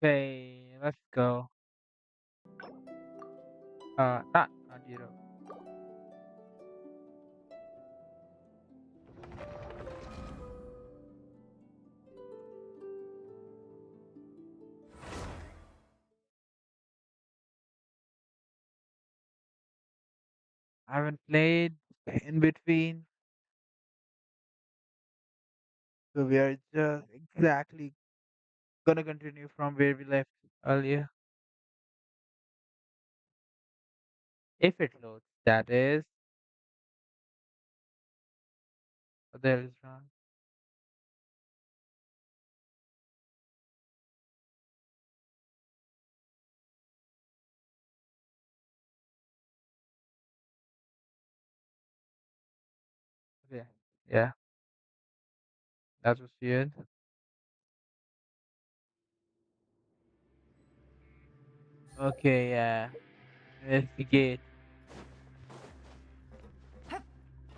Okay, let's go. Not Europe. I haven't played in between, so we are just exactly gonna continue from where we left earlier. If it loads, that is. There is wrong. Okay. Yeah, that was weird. Okay, yeah. Investigate.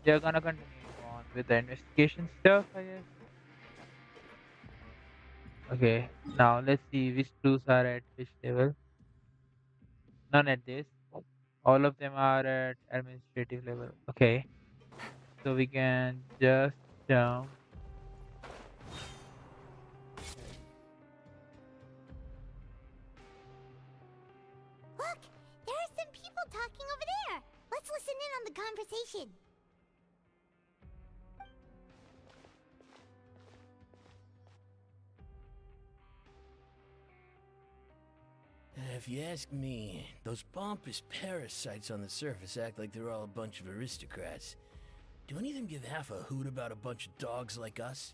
They're gonna continue on with the investigation stuff, I guess. Okay, now let's see which clues are at which level. None at this. All of them are at administrative level. Okay, so we can just jump. Okay. Look, there are some people talking over there. Let's listen in on the conversation. If you ask me, those pompous parasites on the surface act like they're all a bunch of aristocrats. Do any of them give half a hoot about a bunch of dogs like us?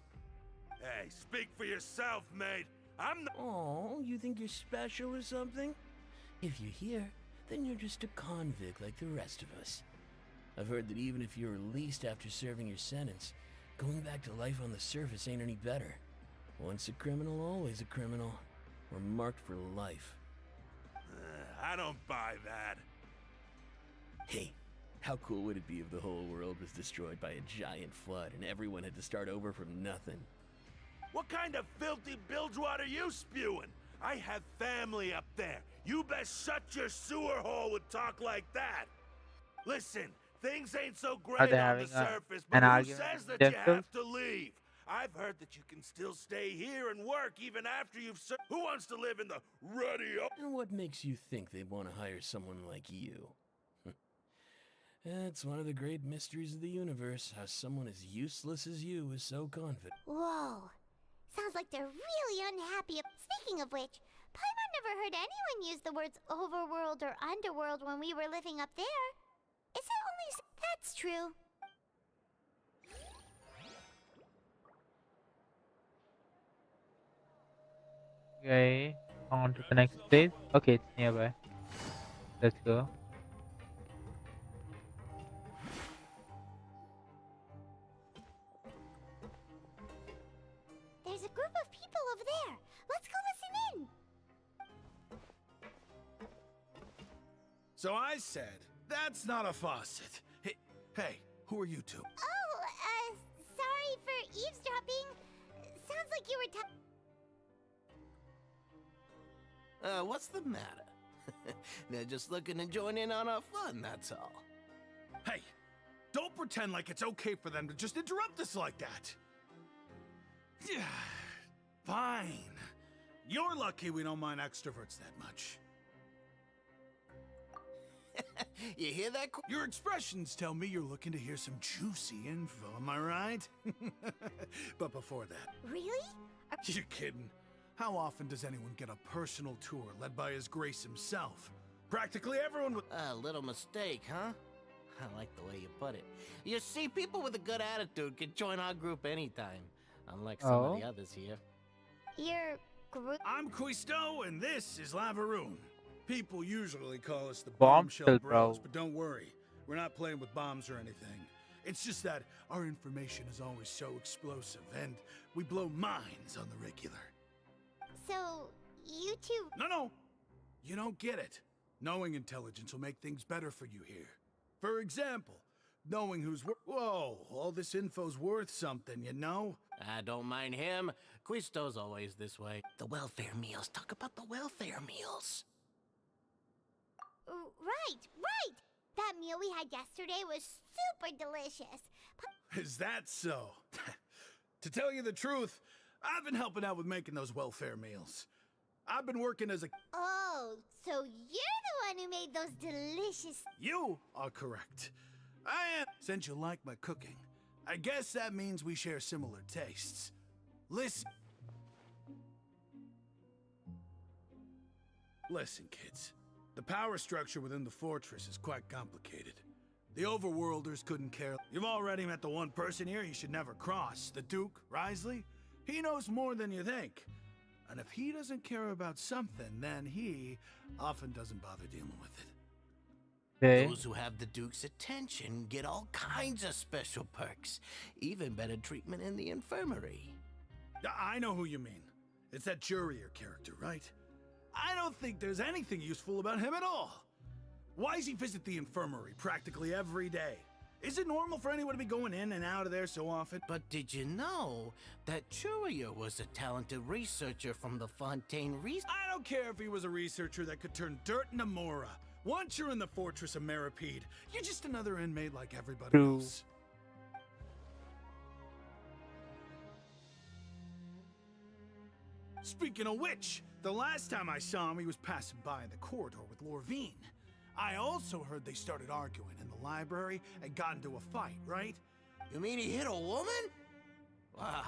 Hey, speak for yourself, mate. I'm not. Oh, you think you're special or something? If you're here, then you're just a convict like the rest of us. I've heard that even if you're released after serving your sentence, going back to life on the surface ain't any better. Once a criminal, always a criminal. We're marked for life. I don't buy that. Hey, how cool would it be if the whole world was destroyed by a giant flood and everyone had to start over from nothing? What kind of filthy bilgewater you spewing? I have family up there. You best shut your sewer hole with talk like that. Listen, things ain't so Are great they on the having surface, an but who argument says among that you themselves? have to leave? I've heard that you can still stay here and work even after you've served. Who wants to live in the ruddy old... And what makes you think they'd want to hire someone like you? It's one of the great mysteries of the universe, how someone as useless as you is so confident. Whoa. Sounds like they're really unhappy. Speaking of which, Paimon never heard anyone use the words overworld or underworld when we were living up there. Is it only... That's true. Okay, on to the next place. Okay, it's nearby. Let's go. There's a group of people over there. Let's go listen in. So I said, that's not a faucet. Hey, who are you two? Oh, sorry for eavesdropping. Sounds like you were What's the matter? They're just looking to join in on our fun, that's all. Hey, don't pretend like it's okay for them to just interrupt us like that. Yeah, fine. You're lucky we don't mind extroverts that much. You hear that? Your expressions tell me you're looking to hear some juicy info, am I right? But before that, Really? you're kidding. How often does anyone get a personal tour led by His Grace himself? Practically everyone would... A little mistake, huh? I like the way you put it. You see, people with a good attitude can join our group anytime. Unlike some of Oh, the others here. Your group? I'm Quisto, and this is Lavaroon. People usually call us the bomb Bombshell still, Bros, bro. but don't worry. We're not playing with bombs or anything. It's just that our information is always so explosive, and we blow minds on the regular. So, you two... No, you don't get it. Knowing intelligence will make things better for you here. For example, knowing who's Whoa, all this info's worth something, you know? I don't mind him. Quisto's always this way. The welfare meals. Talk about the welfare meals. Right, right. That meal we had yesterday was super delicious. Is that so? To tell you the truth, I've been helping out with making those welfare meals. I've been working as a... Oh, so you're the one who made those delicious... You are correct. I am... Since you like my cooking, I guess that means we share similar tastes. Listen... Listen, kids. The power structure within the fortress is quite complicated. The overworlders couldn't care. You've already met the one person here you should never cross. The Duke, Risley. He knows more than you think. And if he doesn't care about something, then he often doesn't bother dealing with it. Okay. Those who have the Duke's attention get all kinds of special perks. Even better treatment in the infirmary. I know who you mean. It's that Jurier character, right? I don't think there's anything useful about him at all. Why does he visit the infirmary practically every day? Is it normal for anyone to be going in and out of there so often? But did you know that Churia was a talented researcher from the Fontaine I don't care if he was a researcher that could turn dirt into Mora. Once you're in the fortress of Meripede, you're just another inmate like everybody True. else. Speaking of which, the last time I saw him, he was passing by in the corridor with Lorvine. I also heard they started arguing in the library and got into a fight, right? You mean he hit a woman? Wow,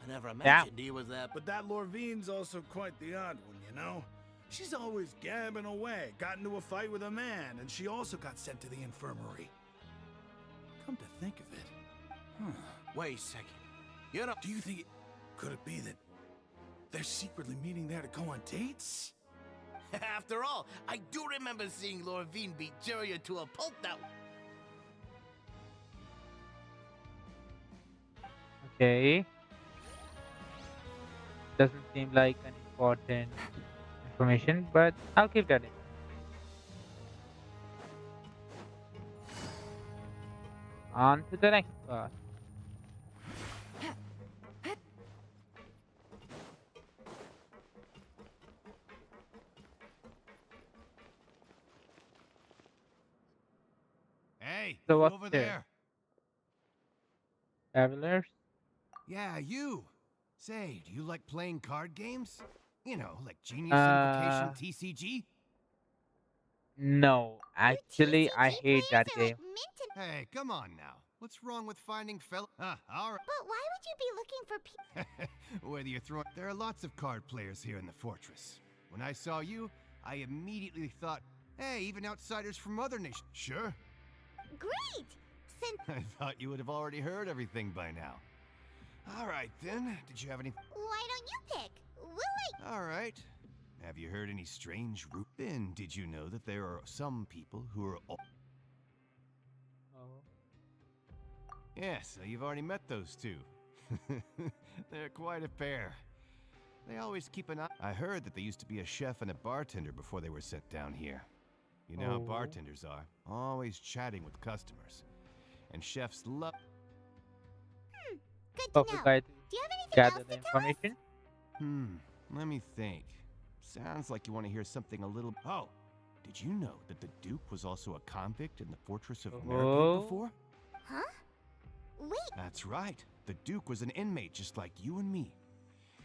I never imagined he was that. But that Lorvine's also quite the odd one, you know? She's always gabbing away, got into a fight with a man, and she also got sent to the infirmary. Come to think of it. Wait a second. You know, Do you think could it be that they're secretly meeting there to go on dates? after all, I do remember seeing Lorvine beat Churia to a pulp that. Okay. Doesn't seem like an important information, but I'll keep that in. On to the next part. Hey, So you what's over there? there? Travelers? Yeah, you. Say, do you like playing card games? You know, like Genius Invocation TCG? No, You actually, I TCG hate that players are game. like mint and... Hey, come on now. What's wrong with finding all right. But why would you be looking for people? Whether you're throwing... There are lots of card players here in the fortress. When I saw you, I immediately thought, hey, even outsiders from other nations. Sure. Great! Since... I thought you would have already heard everything by now. All right, then. Did you have any... Why don't you pick? We'll wait. All right. Have you heard any strange then did you know that there are some people who are... Oh. Yeah, so you've already met those two. They're quite a pair. They always keep an eye... I heard that they used to be a chef and a bartender before they were sent down here. You know how Oh. bartenders are. Always chatting with customers. And chefs love... Good to Perfect know. guy to Do you have anything gather else the to tell us? information. Let me think. Sounds like you want to hear something a little... Oh, did you know that the Duke was also a convict in the Fortress of Oh. Meripede before? Huh? Wait, That's right. The Duke was an inmate just like you and me.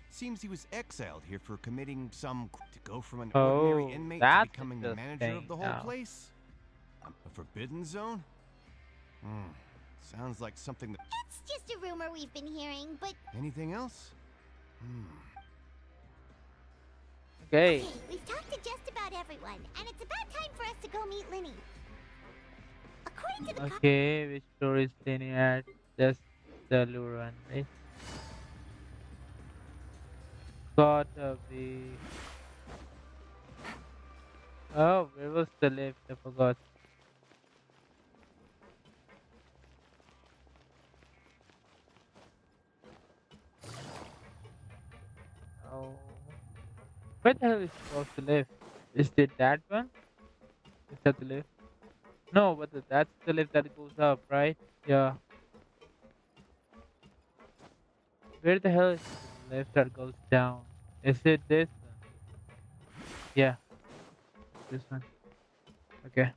Seems he was exiled here for committing some... To go from an ordinary Oh, inmate to that's becoming the manager of the whole interesting now. place? A forbidden zone? Sounds like something that... it's just a rumor we've been hearing, but... Anything else? Okay. Okay, we've talked to just about everyone, and it's about time for us to go meet Linny. According to the Okay, which store is Lenny at? Just the lure one, right? Gotta be. Oh, where was the lift? I forgot. Oh. Where the hell is supposed to live? Is it that one? Is that the lift? No, but that's the lift that goes up, right? Yeah. Where the hell is the left that goes down? Is it this one? Yeah, this one. Okay.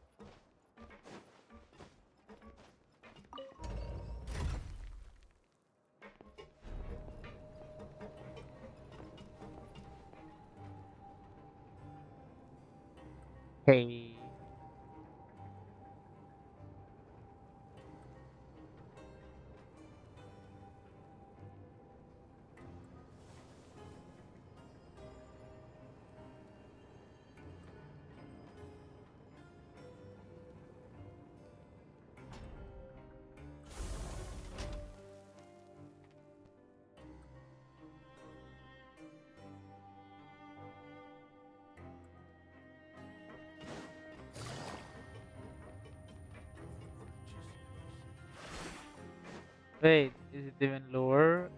Hey. Wait, is it even lower?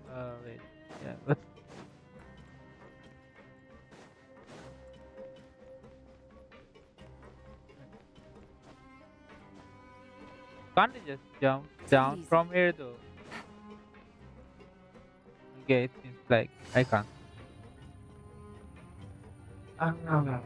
Wait. Yeah, let's can't I just jump Take it down easy. from here though? Okay, it seems like I can't. Ah, okay.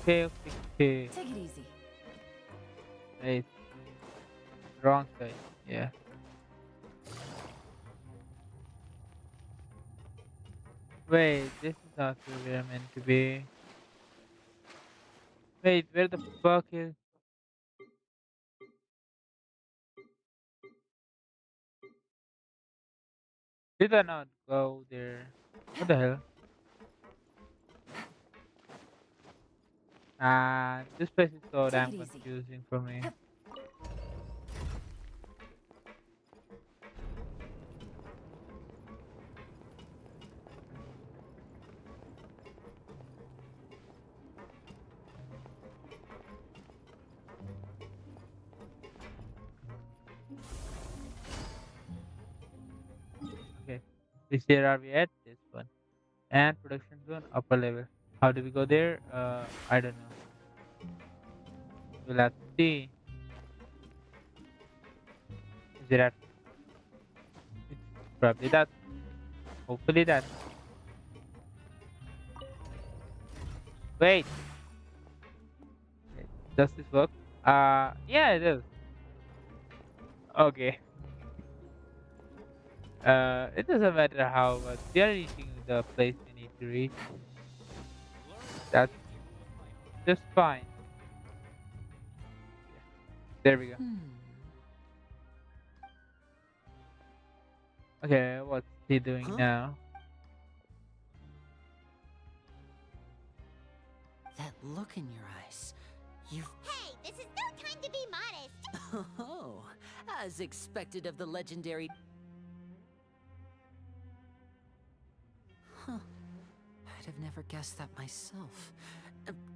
Take it easy. Wait, wrong side. Yeah. Wait, this is not where we're meant to be. Wait, where the fuck is? Did I not go there? What the hell? This place is so Take damn it easy. confusing for me. Hup. Okay. Which there are we at? This one. And production zone, upper level. How do we go there? I don't know. We'll have to see. Is it at? It's probably that. Hopefully that. Wait. Wait, does this work? Yeah, it does. Okay. It doesn't matter how, but we are reaching the place we need to reach. That's just fine. Yeah. There we go. Hmm. Okay, what's he doing Huh? now? That look in your eyes. You've. Hey, this is no time to be modest. Oh, as expected of the legendary. Huh. I'd have never guessed that myself.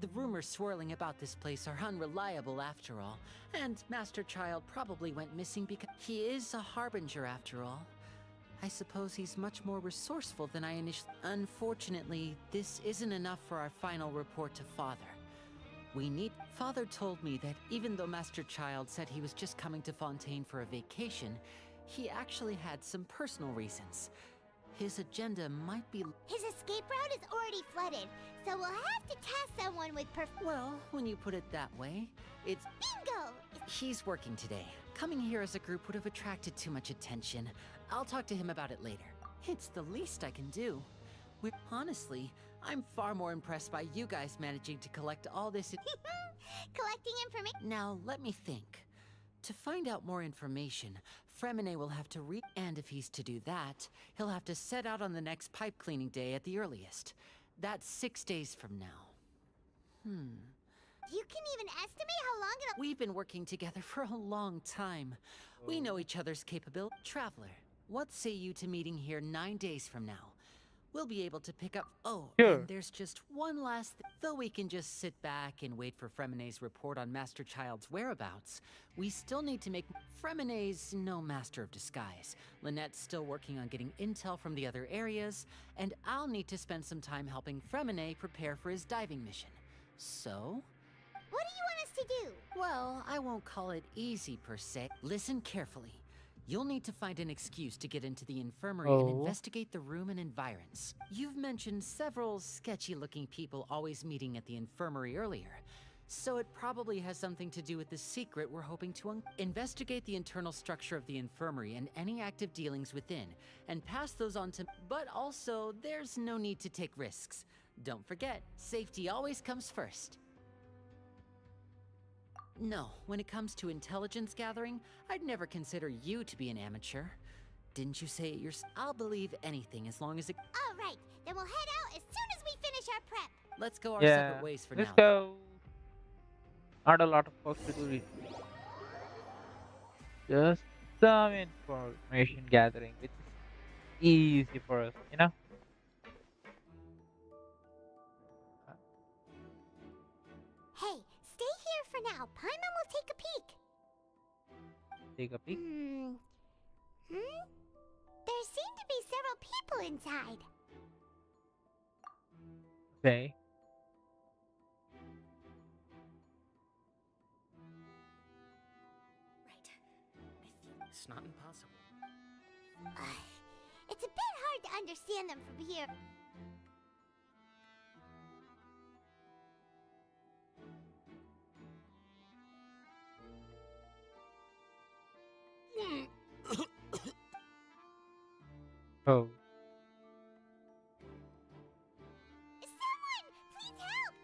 The rumors swirling about this place are unreliable after all, and Master Child probably went missing because he is a harbinger after all. I suppose he's much more resourceful than I initially. Unfortunately, this isn't enough for our final report to Father. We need. Father told me that even though Master Child said he was just coming to Fontaine for a vacation, he actually had some personal reasons. His agenda might be. His escape route is already flooded, so we'll have to task someone with Well, when you put it that way, it's. bingo! He's working today. Coming here as a group would have attracted too much attention. I'll talk to him about it later. It's the least I can do. Honestly, I'm far more impressed by you guys managing to collect all this. Collecting information. Now, let me think. To find out more information, Fremine will have to and if he's to do that, he'll have to set out on the next pipe cleaning day at the earliest. That's 6 days from now. You can even estimate how long it'll. We've been working together for a long time. We know each other's capability. Traveler, what say you to meeting here 9 days from now? we'll be able to pick up. Oh, Sure. and there's just one last though we can just sit back and wait for Fremene's report on Master Child's whereabouts, we still need to make. Fremene's no master of disguise. Lynette's still working on getting intel from the other areas, and I'll need to spend some time helping Fremene prepare for his diving mission. So, What do you want us to do? well, I won't call it easy per se. Listen carefully. You'll need to find an excuse to get into the infirmary and Oh. investigate the room and environs. You've mentioned several sketchy-looking people always meeting at the infirmary earlier, so it probably has something to do with the secret we're hoping to investigate the internal structure of the infirmary and any active dealings within, and pass those on to. But also, there's no need to take risks. Don't forget, safety always comes first. No, when it comes to intelligence gathering, I'd never consider you to be an amateur. Didn't you say it yourself? I'll believe anything as long as it. All right, then we'll head out as soon as we finish our prep. Let's go our Yeah. separate ways for Let's now. go. Not a lot of work to do. Just some information gathering, which is easy for us, you know? Hey, stay here for now. Paimon will take a peek. Take a peek. There seem to be several people inside. Okay. Right. It's not impossible. It's a bit hard to understand them from here. Oh. Someone, please help!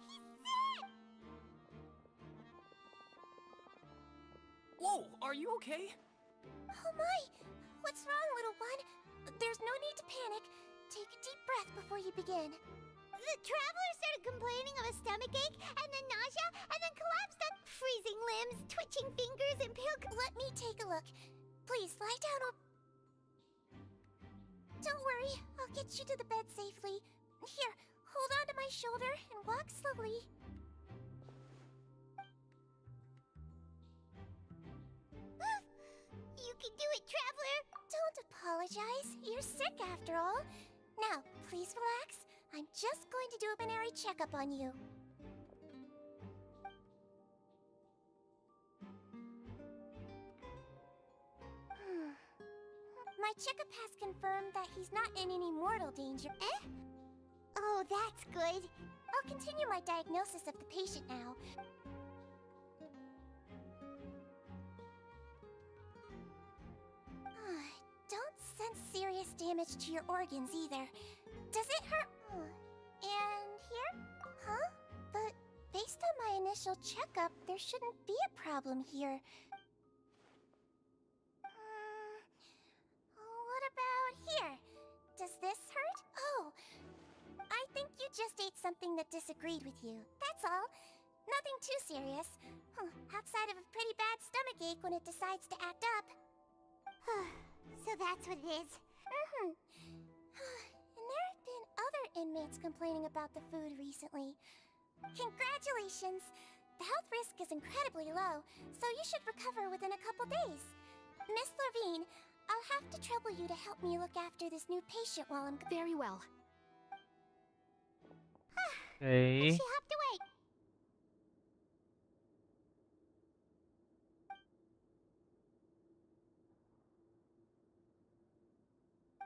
He's sick! Whoa, are you okay? Oh my! What's wrong, little one? There's no need to panic. Take a deep breath before you begin. The traveler started complaining of a stomachache, and then nausea, and then collapsed on freezing limbs, twitching fingers, and pale. Let me take a look. Please lie down. Don't worry, I'll get you to the bed safely. Here, hold on to my shoulder and walk slowly. You can do it, traveler! Don't apologize. You're sick after all. Now, please relax. I'm just going to do a preliminary checkup on you. My checkup has confirmed that he's not in any mortal danger. Eh? Oh, that's good. I'll continue my diagnosis of the patient now. Don't sense serious damage to your organs either. Does it hurt? And here? Huh? But based on my initial checkup, there shouldn't be a problem here. What about here? Does this hurt? Oh, I think you just ate something that disagreed with you. That's all. Nothing too serious. Outside of a pretty bad stomachache when it decides to act up. So that's what it is. And there have been other inmates complaining about the food recently. Congratulations! The health risk is incredibly low, so you should recover within a couple days. Miss Levine, I'll have to trouble you to help me look after this new patient while I'm Very well. Okay. She have to wait.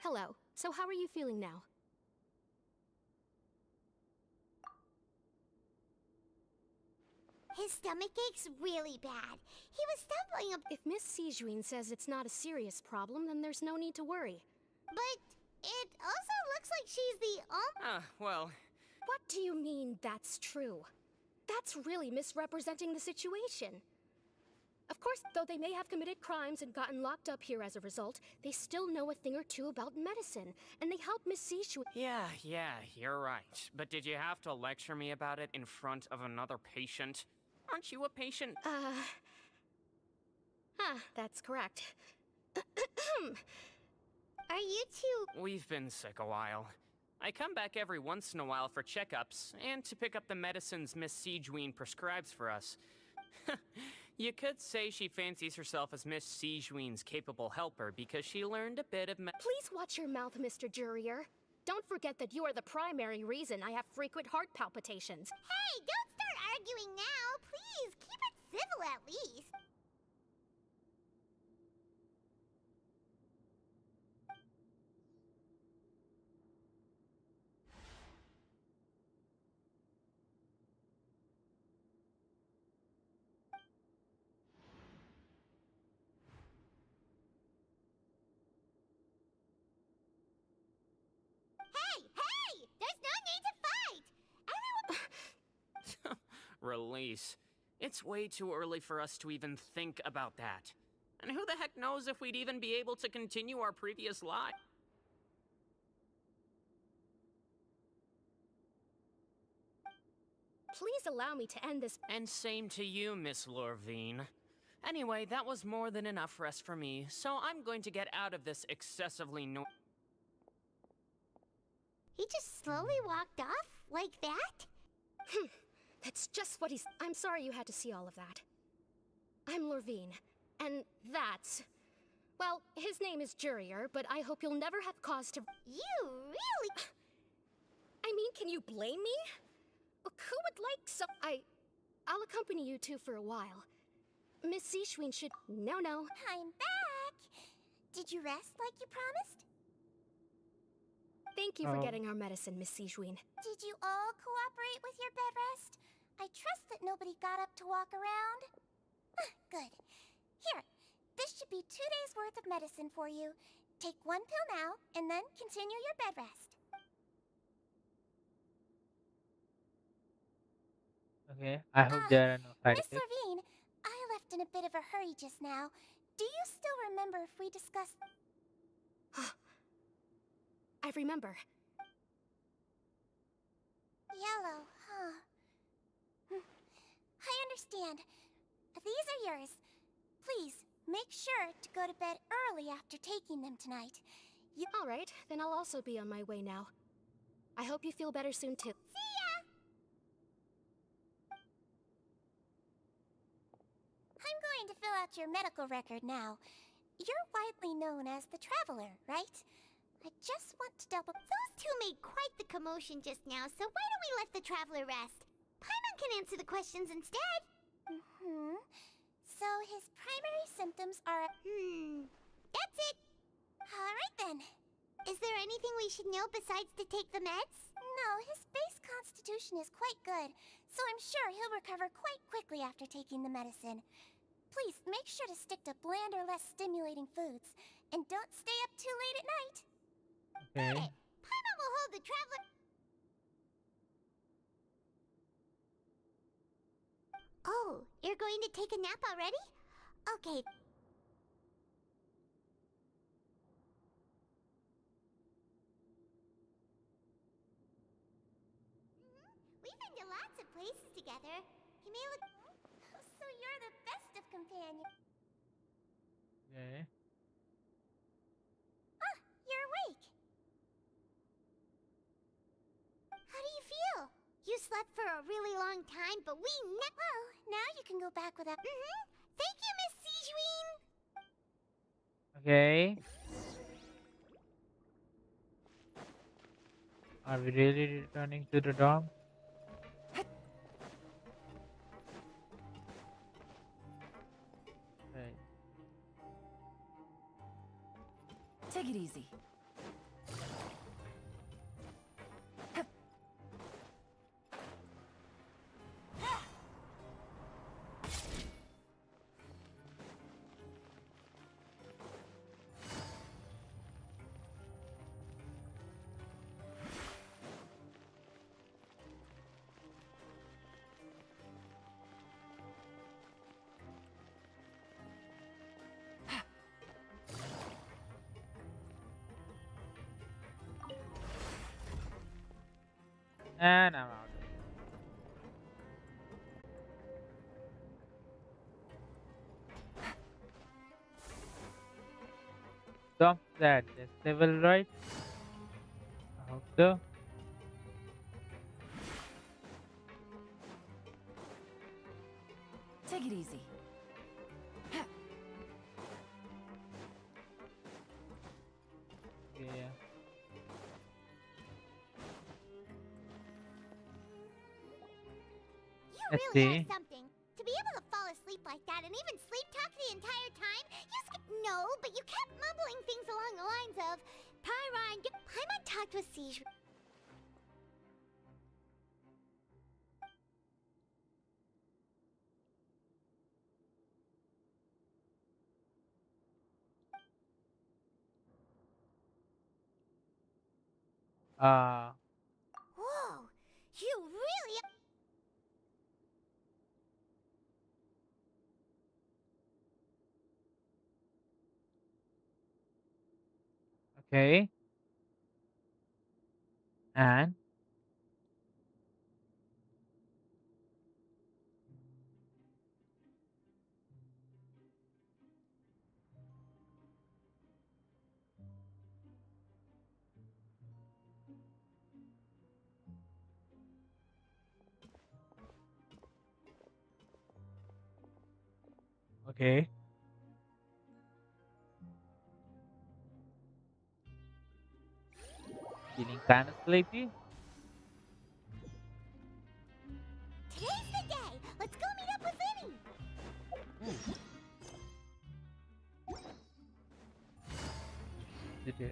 Hello. So how are you feeling now? His stomach ache's really bad. He was stumbling a If Miss Sijuin says it's not a serious problem, then there's no need to worry. but it also looks like she's the Well, What do you mean, that's true? That's really misrepresenting the situation. Of course, though they may have committed crimes and gotten locked up here as a result, they still know a thing or two about medicine, and they help Miss Sishu. yeah, you're right. But did you have to lecture me about it in front of another patient? Aren't you a patient? That's correct. Are you two? We've been sick a while. I come back every once in a while for checkups and to pick up the medicines Miss Siegeween prescribes for us. You could say she fancies herself as Miss Siegeween's capable helper because she learned a bit of Please watch your mouth, Mr. Jurier. Don't forget that you are the primary reason I have frequent heart palpitations. Hey, don't start arguing now. Please, keep it civil at least. Hey! There's no need to fight! Everyone... release. It's way too early for us to even think about that. And who the heck knows if we'd even be able to continue our previous life? Please allow me to end this. And same to you, Miss Lorvine. Anyway, that was more than enough rest for me, so I'm going to get out of this excessively He just slowly walked off like that? That's just what he's. I'm sorry you had to see all of that. I'm Lorvine, and that's. Well, his name is Jurier, but I hope you'll never have cause to. You really... I mean, can you blame me? Who would like some. I'll accompany you two for a while. Miss Siegeween should. No. I'm back! Did you rest like you promised? Thank you for getting our medicine, Miss Siegeween. Did you all cooperate with your bed rest? I trust that nobody got up to walk around. Good. Here, this should be 2 days' worth of medicine for you. Take 1 pill now, and then continue your bed rest. Okay, I hope there are no side Miss effects. Levine, I left in a bit of a hurry just now. Do you still remember if we discussed... I remember. Yellow, huh? I understand. These are yours. Please, make sure to go to bed early after taking them tonight. All right, then I'll also be on my way now. I hope you feel better soon, too. See ya! I'm going to fill out your medical record now. You're widely known as the Traveler, right? I just want to double... Those two made quite the commotion just now, so why don't we let the Traveler rest? Paimon can answer the questions instead. So his primary symptoms are... That's it. Alright then. Is there anything we should know besides to take the meds? No, his base constitution is quite good, so I'm sure he'll recover quite quickly after taking the medicine. Please, make sure to stick to bland or less stimulating foods, and don't stay up too late at night. Okay. Got it. Paimon will hold the Traveler... Oh, you're going to take a nap already? Okay. We've been to lots of places together. He may look... So you're the best of companions. Okay. Ah, you're awake. How do you feel? You slept for a really long time, but we Well, now you can go back without... Thank you, Miss Siegeween! Okay. Are we really returning to the dorm? Right. Take it easy. And I'm out. So, that? This level, right? I hope so. Take it easy. Yeah. You Let's really are see. something. To be able to fall asleep like that and even sleep talk the entire time, no, but you kept mumbling things along the lines of Pyron. Paimon talked with Siege. Uh, Whoa, you really. okay. And okay. Feeling kind of sleepy. Today's the day. Let's go meet up with Vinny. Did you?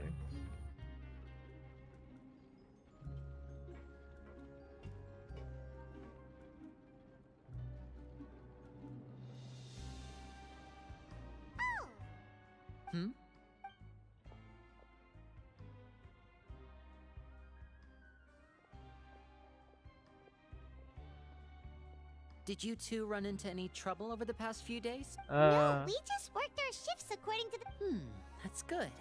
Oh, Hmm? Did you two run into any trouble over the past few days? no, we just worked our shifts according to the. That's good.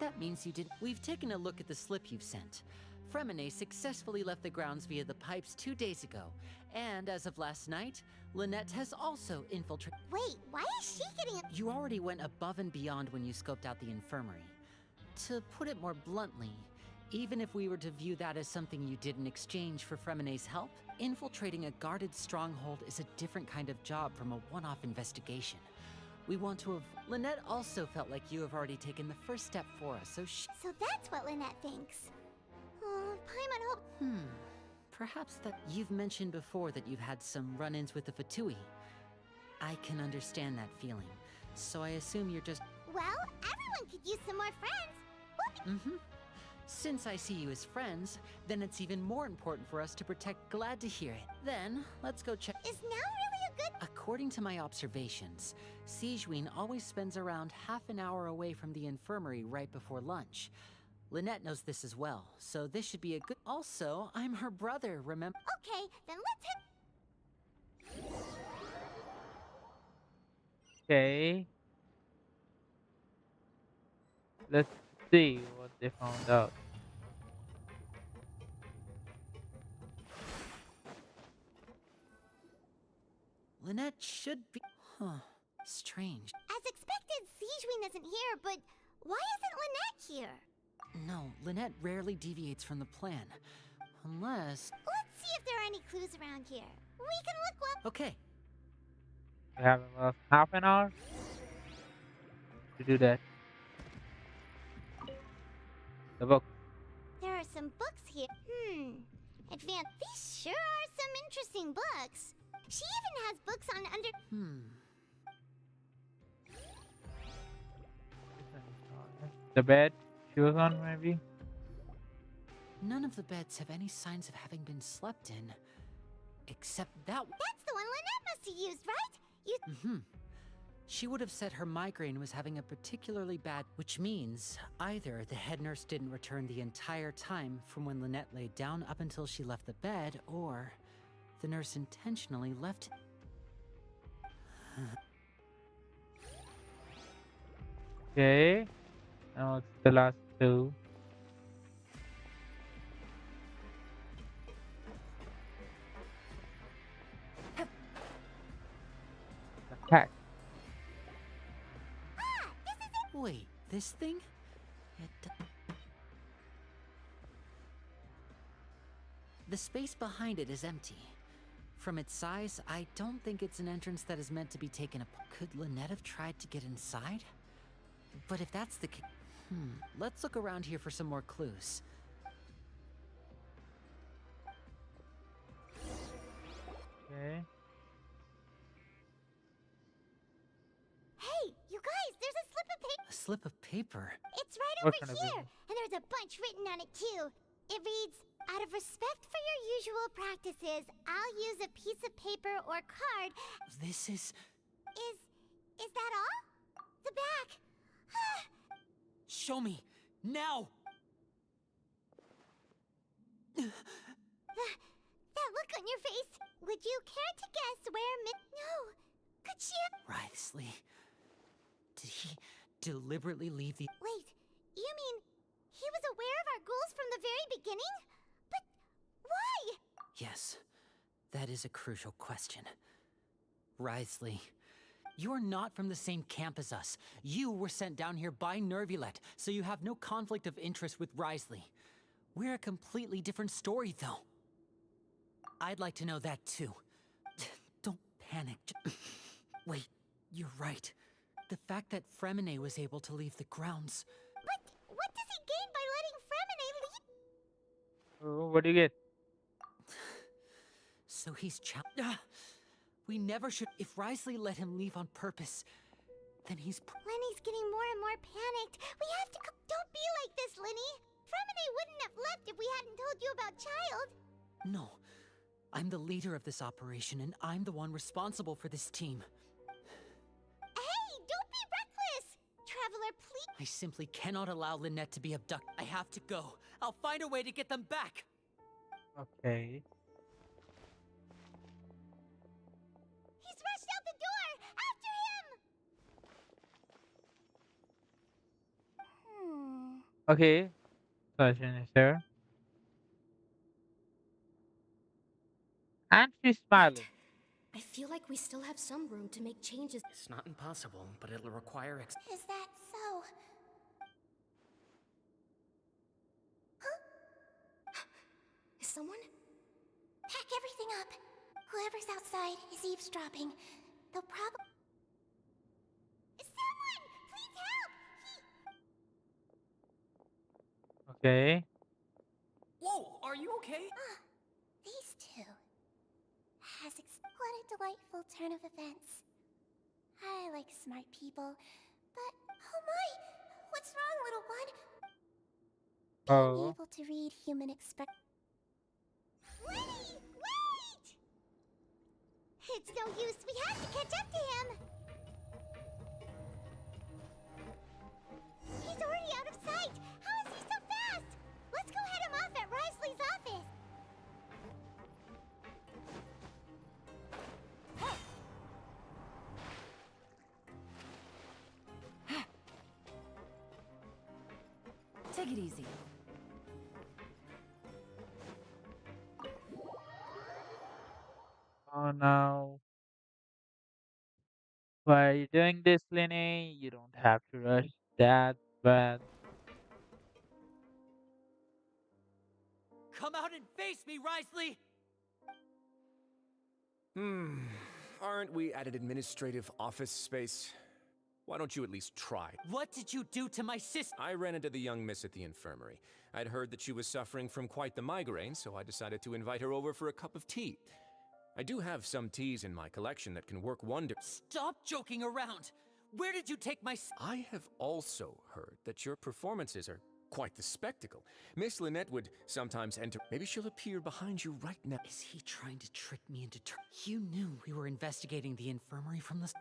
That means you did. We've taken a look at the slip you've sent. Fremine successfully left the grounds via the pipes 2 days ago, and as of last night, Lynette has also infiltrated. Wait, why is she getting a. You already went above and beyond when you scoped out the infirmary. To put it more bluntly, even if we were to view that as something you did in exchange for Fremine's help, infiltrating a guarded stronghold is a different kind of job from a one-off investigation. We want to have... Lynette also felt like you have already taken the first step for us, so So that's what Lynette thinks. Paimon hope. Perhaps that... You've mentioned before that you've had some run-ins with the Fatui. I can understand that feeling, so I assume you're just... Well, everyone could use some more friends. Since I see you as friends, then it's even more important for us to protect. Glad to hear it. Then, let's go check. Is now really a good. According to my observations, Sijuin always spends around half an hour away from the infirmary right before lunch. Lynette knows this as well, so this should be a good... Also, I'm her brother, remember? Okay, then let's head. Okay. Let's see what they found out. Lynette should be... Huh. Strange. As expected, Sijuin isn't here, but why isn't Lynette here? No, Lynette rarely deviates from the plan. Unless... Let's see if there are any clues around here. We can look well. Okay, We have about half an hour to do that. The book. There are some books here. Advanced. These sure are some interesting books. She even has books on under. The bed she was on, maybe. none of the beds have any signs of having been slept in. Except that one. That's the one Lynette must have used, right? You. She would have said her migraine was having a particularly bad, which means either the head nurse didn't return the entire time from when Lynette laid down up until she left the bed, or the nurse intentionally left. Okay. Now it's the last two. The cat. Ah, this is it. Wait, this thing? The space behind it is empty. From its size, I don't think it's an entrance that is meant to be taken up. Could Lynette have tried to get inside? But if that's the case, let's look around here for some more clues. Okay. Hey, you guys, there's a slip of paper. A slip of paper? It's right What over kind of here. paper? And there's a bunch written on it too. It reads, out of respect for your usual practices, I'll use a piece of paper or card. This is... Is that all? The back. Show me! Now! That look on your face. Would you care to guess where No. Could she have... Wriothesley. Did he deliberately leave the... Wait, you mean he was aware of our goals from the very beginning? But why? Yes, that is a crucial question. Wriothesley, you're not from the same camp as us. You were sent down here by Nervulet, so you have no conflict of interest with Wriothesley. We're a completely different story, though. I'd like to know that, too. Don't panic. Wait, you're right. The fact that Fremine was able to leave the grounds... But what does he gain by letting Fremine leave? Oh, what do you get? So he's We never should... If Wriothesley let him leave on purpose, then he's... Lenny's getting more and more panicked. We have to Don't be like this, Lenny. Fremine wouldn't have left if we hadn't told you about Child. No. I'm the leader of this operation, and I'm the one responsible for this team. Hey, don't be reckless! Traveler, please... I simply cannot allow Lynette to be abducted. I have to go. I'll find a way to get them back. Okay. He's rushed out the door! After him! Okay. Session is there. And she's smiling. I feel like we still have some room to make changes. It's not impossible, but it'll require Is that so? Huh? Is someone? Pack everything up. Whoever's outside is eavesdropping. They'll probably... Someone! Please help! Okay. Whoa, are you okay? These two. What a delightful turn of events. I like smart people, but... Oh my! What's wrong, little one? Being Oh. able to read human Lenny! Wait! It's no use. We have to catch up to him. He's already out of sight. How is he so fast? Let's go head him off at Wriothesley's office. Take it easy. Oh no. Why are you doing this, Lenny? You don't have to rush that bad. Come out and face me, Wriothesley! Aren't we at an administrative office space? Why don't you at least try? What did you do to my sister? I ran into the young miss at the infirmary. I'd heard that she was suffering from quite the migraine, so I decided to invite her over for a cup of tea. I do have some teas in my collection that can work wonders. Stop joking around! Where did you take my I have also heard that your performances are quite the spectacle. Miss Lynette would sometimes enter. Maybe she'll appear behind you right now. Is he trying to trick me into You knew we were investigating the infirmary from the...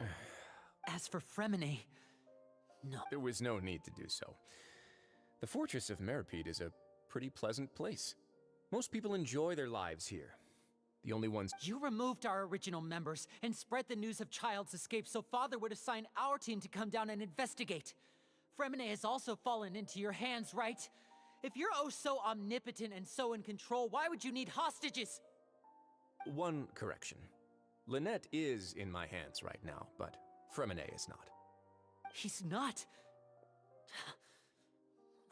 As for Fremine... No. There was no need to do so. The Fortress of Meripede is a pretty pleasant place. Most people enjoy their lives here. The only ones... You removed our original members and spread the news of Child's escape so Father would assign our team to come down and investigate. Fremine has also fallen into your hands, right? If you're oh so omnipotent and so in control, why would you need hostages? One correction. Lynette is in my hands right now, but Fremine is not. He's not.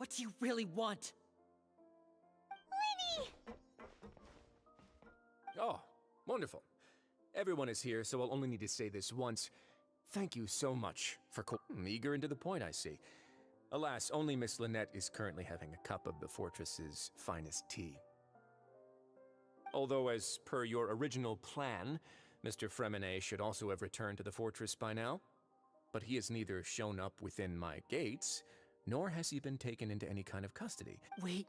What do you really want? Linny! Oh, wonderful. Everyone is here, so I'll only need to say this once. Thank you so much for eager and to the point, I see. Alas, only Miss Lynette is currently having a cup of the fortress's finest tea. Although, as per your original plan, Mr. Fremenet should also have returned to the fortress by now. But he has neither shown up within my gates, nor has he been taken into any kind of custody. Wait,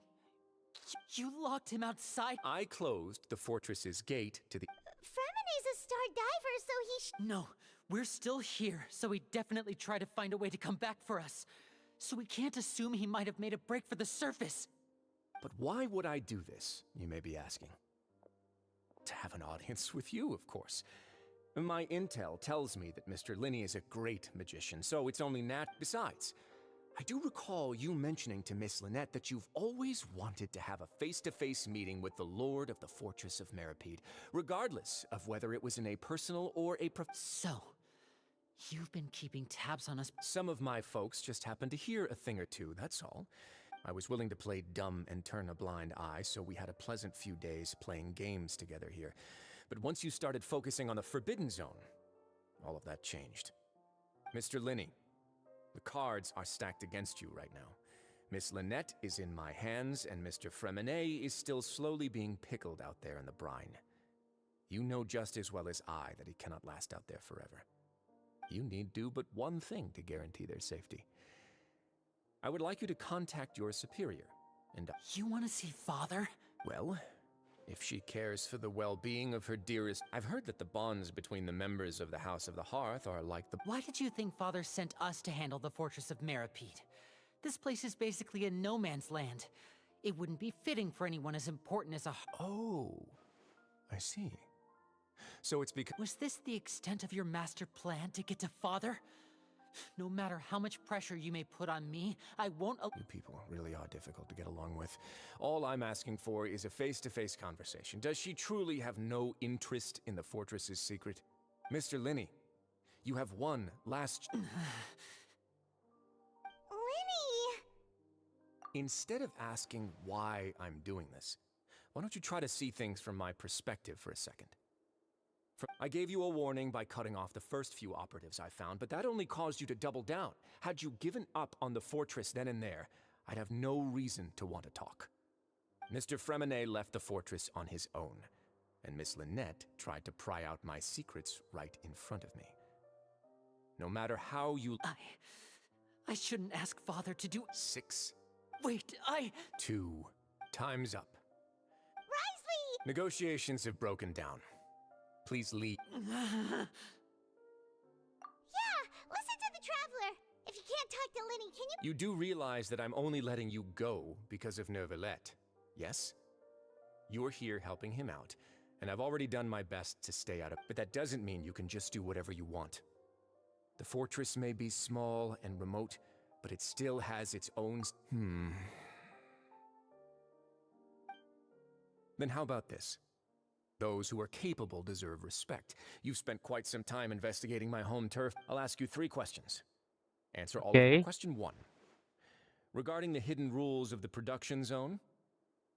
you locked him outside? I closed the fortress's gate to the... Fremenet's a star diver, so he No, we're still here, so he definitely tried to find a way to come back for us. So we can't assume he might have made a break for the surface. But why would I do this, you may be asking? To have an audience with you, of course. My intel tells me that Mr. Linney is a great magician, so it's only Besides, I do recall you mentioning to Miss Lynette that you've always wanted to have a face-to-face meeting with the Lord of the Fortress of Meripede, regardless of whether it was in a personal or a So, you've been keeping tabs on us. Some of my folks just happened to hear a thing or two, that's all. I was willing to play dumb and turn a blind eye, so we had a pleasant few days playing games together here. But once you started focusing on the Forbidden Zone, all of that changed. Mr. Linney, the cards are stacked against you right now. Miss Lynette is in my hands, and Mr. Fremenet is still slowly being pickled out there in the brine. You know just as well as I that he cannot last out there forever. You need do but one thing to guarantee their safety. I would like you to contact your superior, and... You want to see Father? Well, if she cares for the well-being of her dearest... I've heard that the bonds between the members of the House of the Hearth are like the... Why did you think Father sent us to handle the Fortress of Meripede? This place is basically a no man's land. It wouldn't be fitting for anyone as important as a... Oh, I see. So it's because... Was this the extent of your master plan to get to Father? No matter how much pressure you may put on me, I won't... You people really are difficult to get along with. All I'm asking for is a face-to-face conversation. Does she truly have no interest in the fortress's secret? Mr. Linney, you have one last... Linny! Instead of asking why I'm doing this, why don't you try to see things from my perspective for a second? I gave you a warning by cutting off the first few operatives I found, but that only caused you to double down. Had you given up on the fortress then and there, I'd have no reason to want to talk. Mr. Fremenet left the fortress on his own, and Miss Lynette tried to pry out my secrets right in front of me. No matter how you... I shouldn't ask Father to do... 6. Wait, 2. Time's up. Risley! Negotiations have broken down. Please leave. Yeah, listen to the Traveler. If you can't talk to Linny, can you... You do realize that I'm only letting you go because of Neuvillette, yes? You're here helping him out, and I've already done my best to stay out of... But that doesn't mean you can just do whatever you want. The fortress may be small and remote, but it still has its own... Then how about this? Those who are capable deserve respect. You've spent quite some time investigating my home turf. I'll ask you 3 questions. Answer all of them. Question 1. Regarding the hidden rules of the production zone,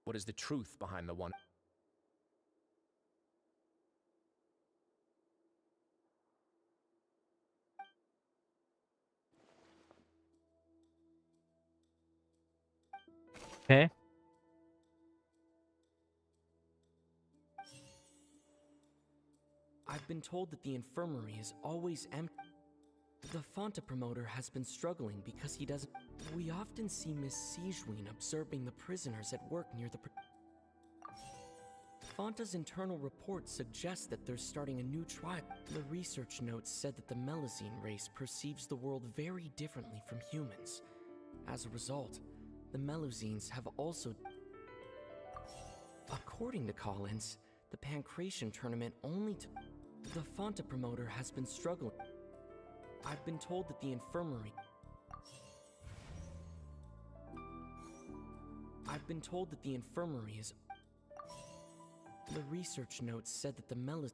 what is the truth behind the one? Okay. I've been told that the infirmary is always empty. The Fonta promoter has been struggling because he doesn't... We often see Miss Sigewin observing the prisoners at work near the... Fonta's internal report suggests that they're starting a new tribe. The research notes said that the Melazine race perceives the world very differently from humans. As a result, the Melazines have also... According to Collins, the Pancration tournament only took... The Fonta promoter has been struggling. I've been told that the infirmary... I've been told that the infirmary is... The research notes said that the Melas...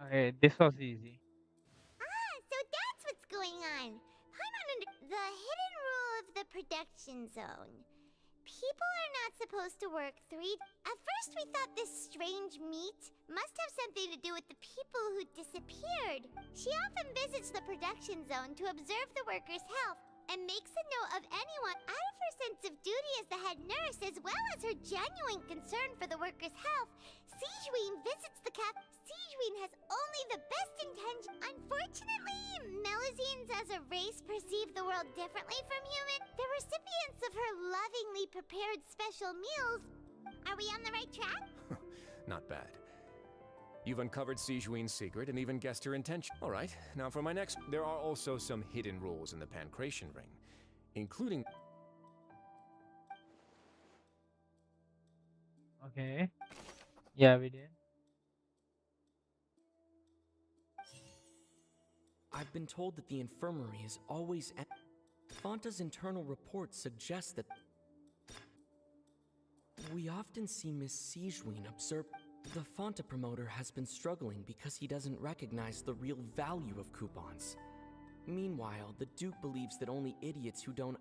Okay, this was easy. Ah, so that's The hidden rule of the production zone. People are not supposed to work 3. At first, we thought this strange meat must have something to do with the people who disappeared. She often visits the production zone to observe the workers' health and makes a note of anyone out of her sense of duty as the head nurse, as well as her genuine concern for the workers' health. Sigeween visits the cafe. Sigeween has only the best intentions. Unfortunately, Melusines as a race perceive the world differently from human. The recipients of her lovingly prepared special meals. Are we on the right track? Not bad. You've uncovered Sigeween's secret and even guessed her intention. All right, now for my next... There are also some hidden rules in the Pancration Ring, including... Okay. Yeah, we did. I've been told that the infirmary is always at... Fonta's internal reports suggest that... We often see Miss Sigeween observe... The Fonta promoter has been struggling because he doesn't recognize the real value of coupons. Meanwhile, the Duke believes that only idiots who don't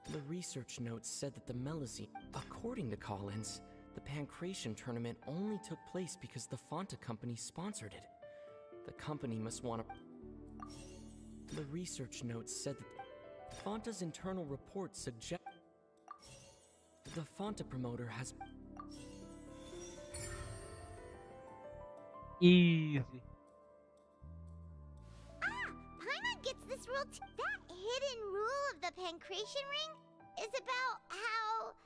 The research notes said that the Melusine... According to Collins, the Pancration tournament only took place because the Fonta company sponsored it. The company must want to... The research notes said that Fonta's internal reports suggest... The Fonta promoter has... Easy. Paimon gets this rule That hidden rule of the Pancration Ring is about how,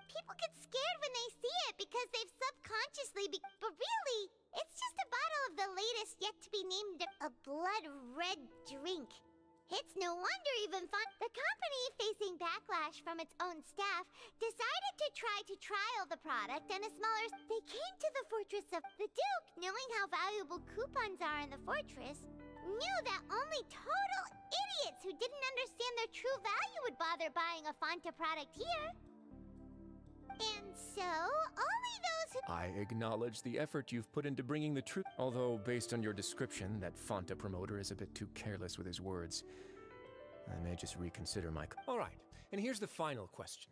people get scared when they see it because they've subconsciously but really, it's just a bottle of the latest yet-to-be-named a blood-red drink. It's no wonder even the company, facing backlash from its own staff, decided to try to trial the product and a smaller... They came to the fortress of the Duke, knowing how valuable coupons are in the fortress, knew that only total idiots who didn't understand their true value would bother buying a Fonta product here. And so, only those who... I acknowledge the effort you've put into bringing the truth. Although, based on your description, that Fonta promoter is a bit too careless with his words. I may just reconsider my... All right, and here's the final question.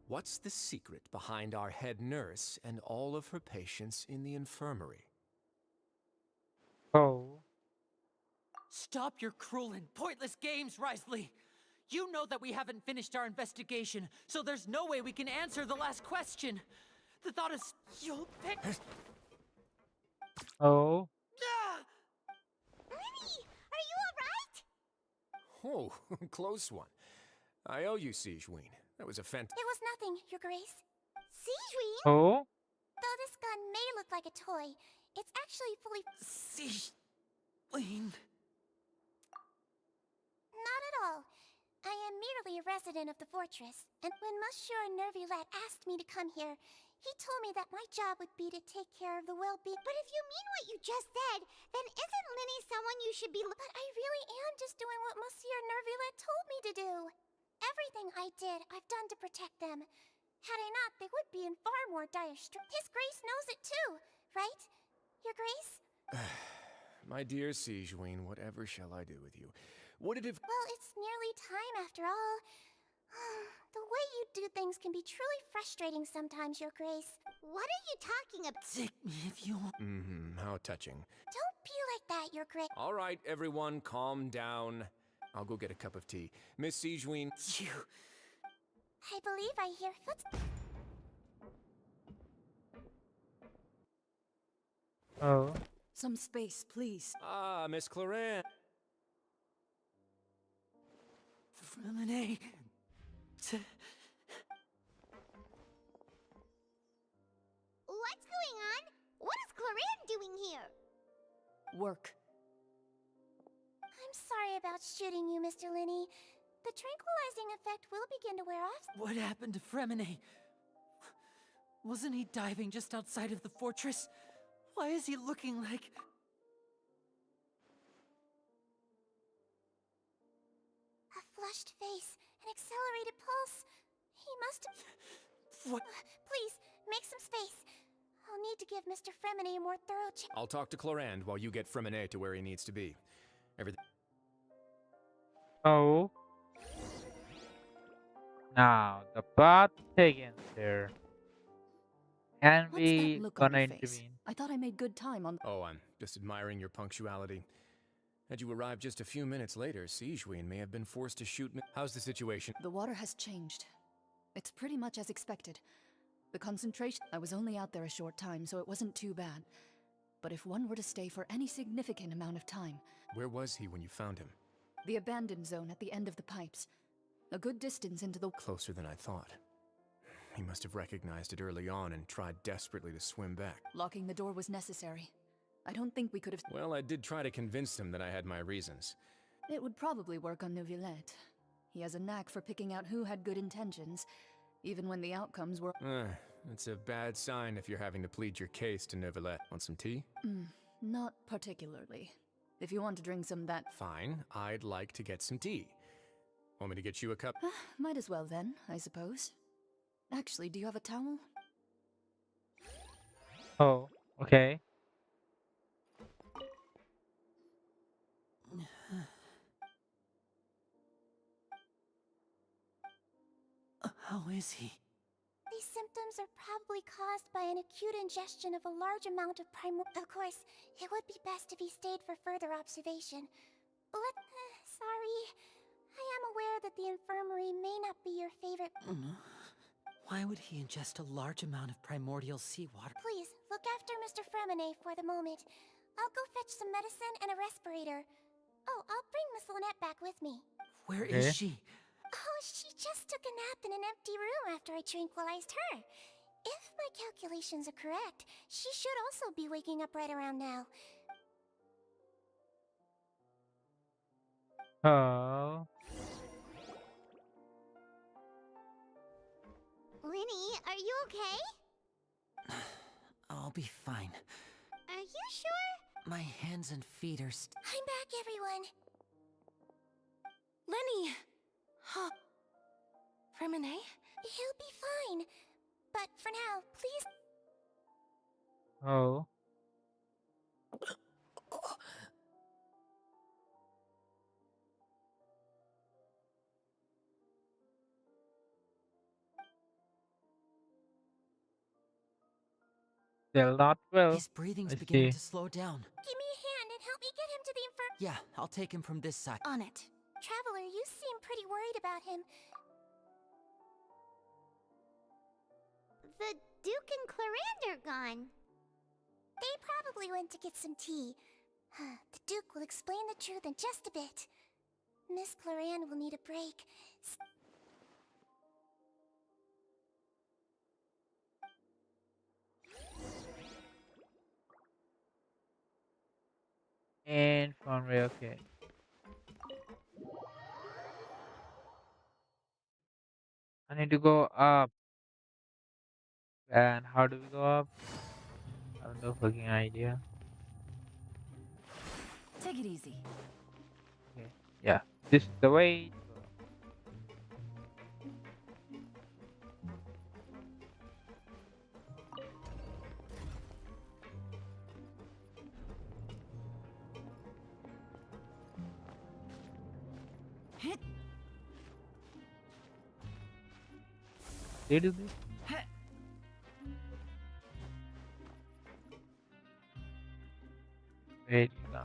What's the secret behind our head nurse and all of her patients in the infirmary? Oh. Stop your cruel and pointless games, Risley! You know that we haven't finished our investigation, so there's no way we can answer the last question. The thought is, you'll pick... Oh. Ah! Lenny, are you alright? Oh, close one. I owe you, Sigeween. That was a It was nothing, Your Grace. Sigeween? Oh. Though this gun may look like a toy, it's actually fully... Sigeween... Not at all. I am merely a resident of the fortress, and when Monsieur Nervulette asked me to come here, he told me that my job would be to take care of the well-being. But if you mean what you just said, then isn't Linny someone you should be... But I really am just doing what Monsieur Nervulette told me to do. Everything I did, I've done to protect them. Had I not, they would be in far more dire straits. His Grace knows it too, right? Your Grace? My dear Sigeween, whatever shall I do with you? Would it have... Well, it's nearly time after all. The way you do things can be truly frustrating sometimes, Your Grace. What are you talking about? Take me if you want. how touching. Don't be like that, Your Grace. All right, everyone, calm down. I'll go get a cup of tea. Miss Sigeween... You... I believe I hear footsteps. Oh. Some space, please. Ah, Miss Cloran. Freminet... What's going on? What is Cloran doing here? Work. I'm sorry about shooting you, Mr. Linny. The tranquilizing effect will begin to wear off. What happened to Freminet? Wasn't he diving just outside of the fortress? Why is he looking like... A flushed face, an accelerated pulse. He must have... What? Please, make some space. I'll need to give Mr. Freminet a more thorough check. I'll talk to Clorand while you get Freminet to where he needs to be. Everything... Oh, now the path begins here, and What's that we look on gonna your face? intervene. I thought I made good time on. Oh, I'm just admiring your punctuality. Had you arrived just a few minutes later, Siegewien may have been forced to shoot me. How's the situation? The water has changed. It's pretty much as expected. The concentration. I was only out there a short time, so it wasn't too bad. But if one were to stay for any significant amount of time, Where was he when you found him? the abandoned zone at the end of the pipes, a good distance into the. Closer than I thought. He must have recognized it early on and tried desperately to swim back. Locking the door was necessary. I don't think we could have. Well, I did try to convince him that I had my reasons. It would probably work on Neuvillette. He has a knack for picking out who had good intentions, even when the outcomes were. That's a bad sign if you're having to plead your case to Neuvillette. Want some tea? Not particularly. If you want to drink some that. Fine, I'd like to get some tea. Want me to get you a cup? Might as well then, I suppose. Actually, do you have a towel? Oh, okay. How is he? These symptoms are probably caused by an acute ingestion of a large amount of Of course, it would be best if he stayed for further observation. Sorry. I am aware that the infirmary may not be your favorite. Why would he ingest a large amount of primordial seawater? Please, look after Mr. Fremine for the moment. I'll go fetch some medicine and a respirator. Oh, I'll bring Miss Lynette back with me. Where Okay. is she? Oh, she just took a nap in an empty room after I tranquilized her. If my calculations are correct, she should also be waking up right around now. Oh, Linny, are you okay? I'll be fine. Are you sure? My hands and feet are I'm back, everyone. Lenny! Huh. Fremine? He'll be fine. But for now, please. oh. Still not well. His breathing's I beginning see. to slow down. Give me a hand and help me get him to the Yeah, I'll take him from this side. On it. Traveler, you seem pretty worried about him. The Duke and Clarande are gone. They probably went to get some tea. The Duke will explain the truth in just a bit. Miss Clarande will need a break. Infirmary, okay. I need to go up. And how do we go up? I have no fucking idea. Take it easy. Okay. Yeah, this is the way. They do this? Wait, no.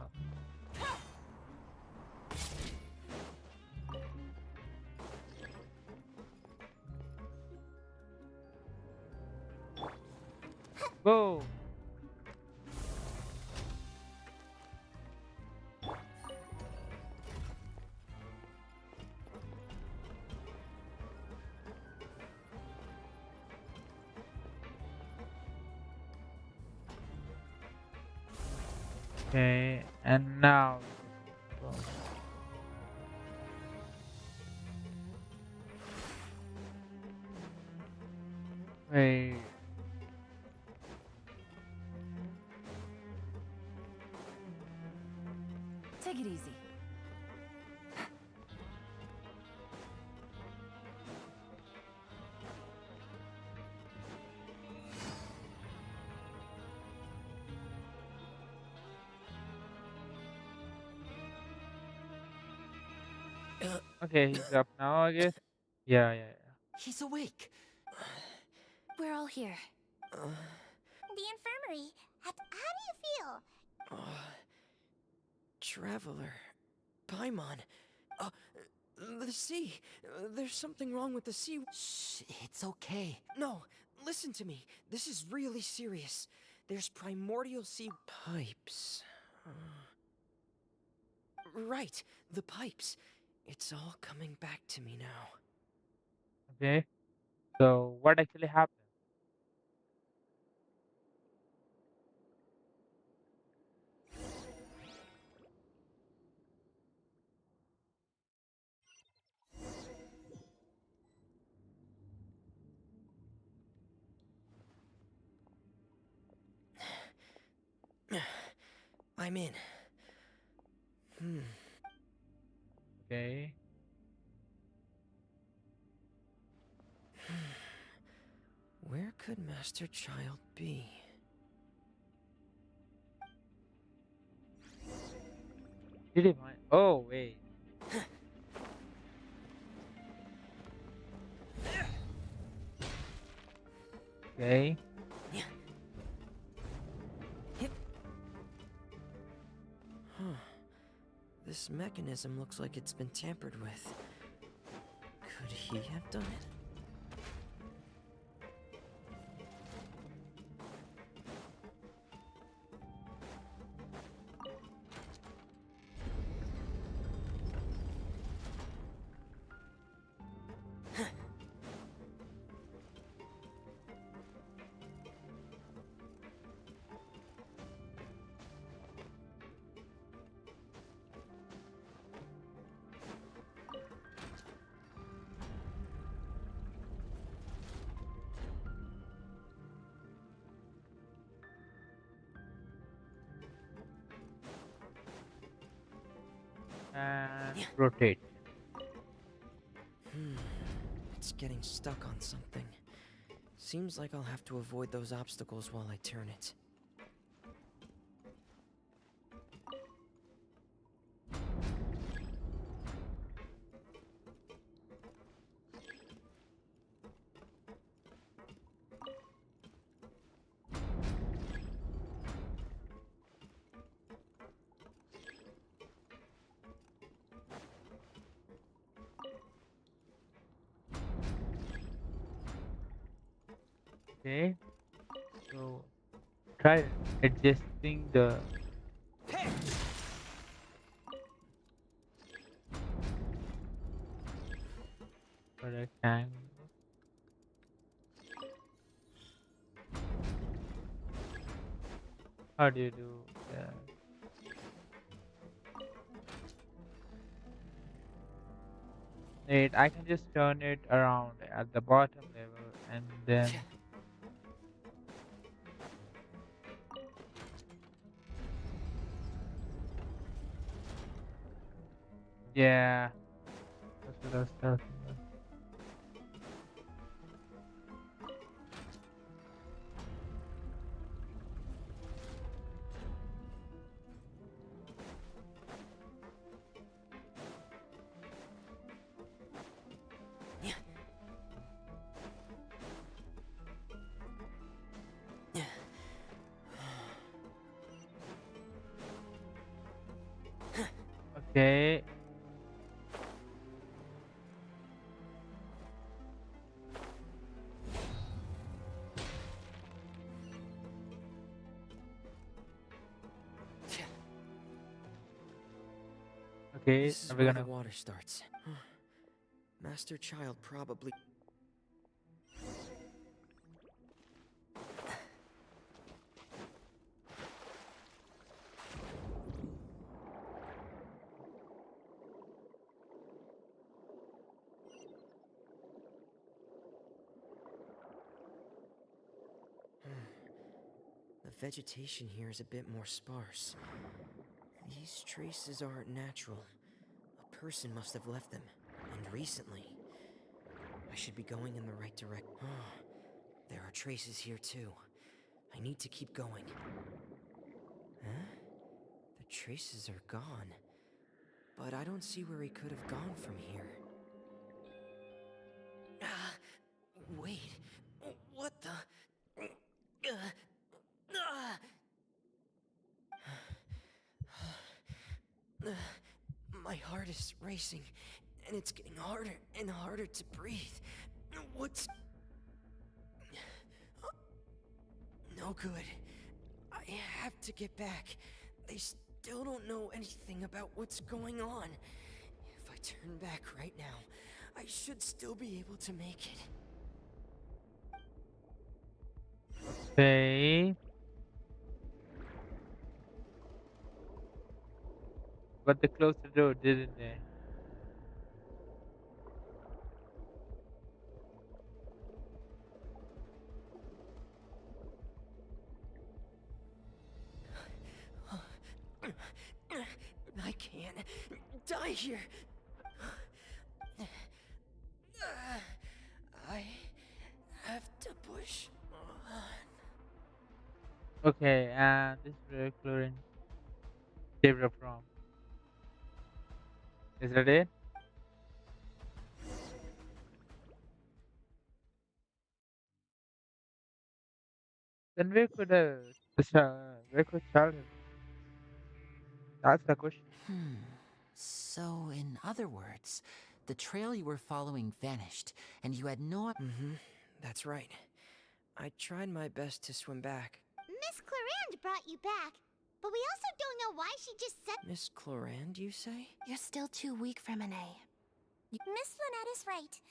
Go! Okay, and now. Go. Wait. Take it easy. Okay, he's up now, I guess. Yeah, yeah, yeah. He's awake. We're all here. Uh, The infirmary. How do you feel? uh, Traveler. Paimon. Uh, the sea. There's something wrong with the sea. Shh, it's okay. No, listen to me. This is really serious. There's primordial sea pipes. Right, the pipes. It's all coming back to me now. Okay. So what actually happened? I'm in. Okay. Where could Master Child be? Did he find? Oh wait. Okay. Huh. This mechanism looks like it's been tampered with. Could he have done it? And rotate. It's getting stuck on something. Seems like I'll have to avoid those obstacles while I turn it. Okay. So try adjusting the correct angle. How do you do that? Wait, I can just turn it around at the bottom level and then yeah, that's what I was talking about. Okay. Okay, This are is we where the gonna water starts. Master Child probably... The vegetation here is a bit more sparse. These traces aren't natural. A person must have left them, and recently. I should be going in the right direction. There are traces here too. I need to keep going. Huh? The traces are gone. but I don't see where he could have gone from here. Wait, what the? My heart is racing, and it's getting harder and harder to breathe. What's... No good. I have to get back. They still don't know anything about what's going on. If I turn back right now, I should still be able to make it. Okay. But they closed the door, didn't they? I can't die here. I have to push on. Okay, and this is where chlorine developed from. Is that it? Then where could Charles have been? That's the question. So, in other words, the trail you were following vanished, and you had no. That's right. I tried my best to swim back. Miss Clarande brought you back, but we also don't know why she just said. Miss Clarande, you say? You're still too weak for Monet. Miss Lynette is right.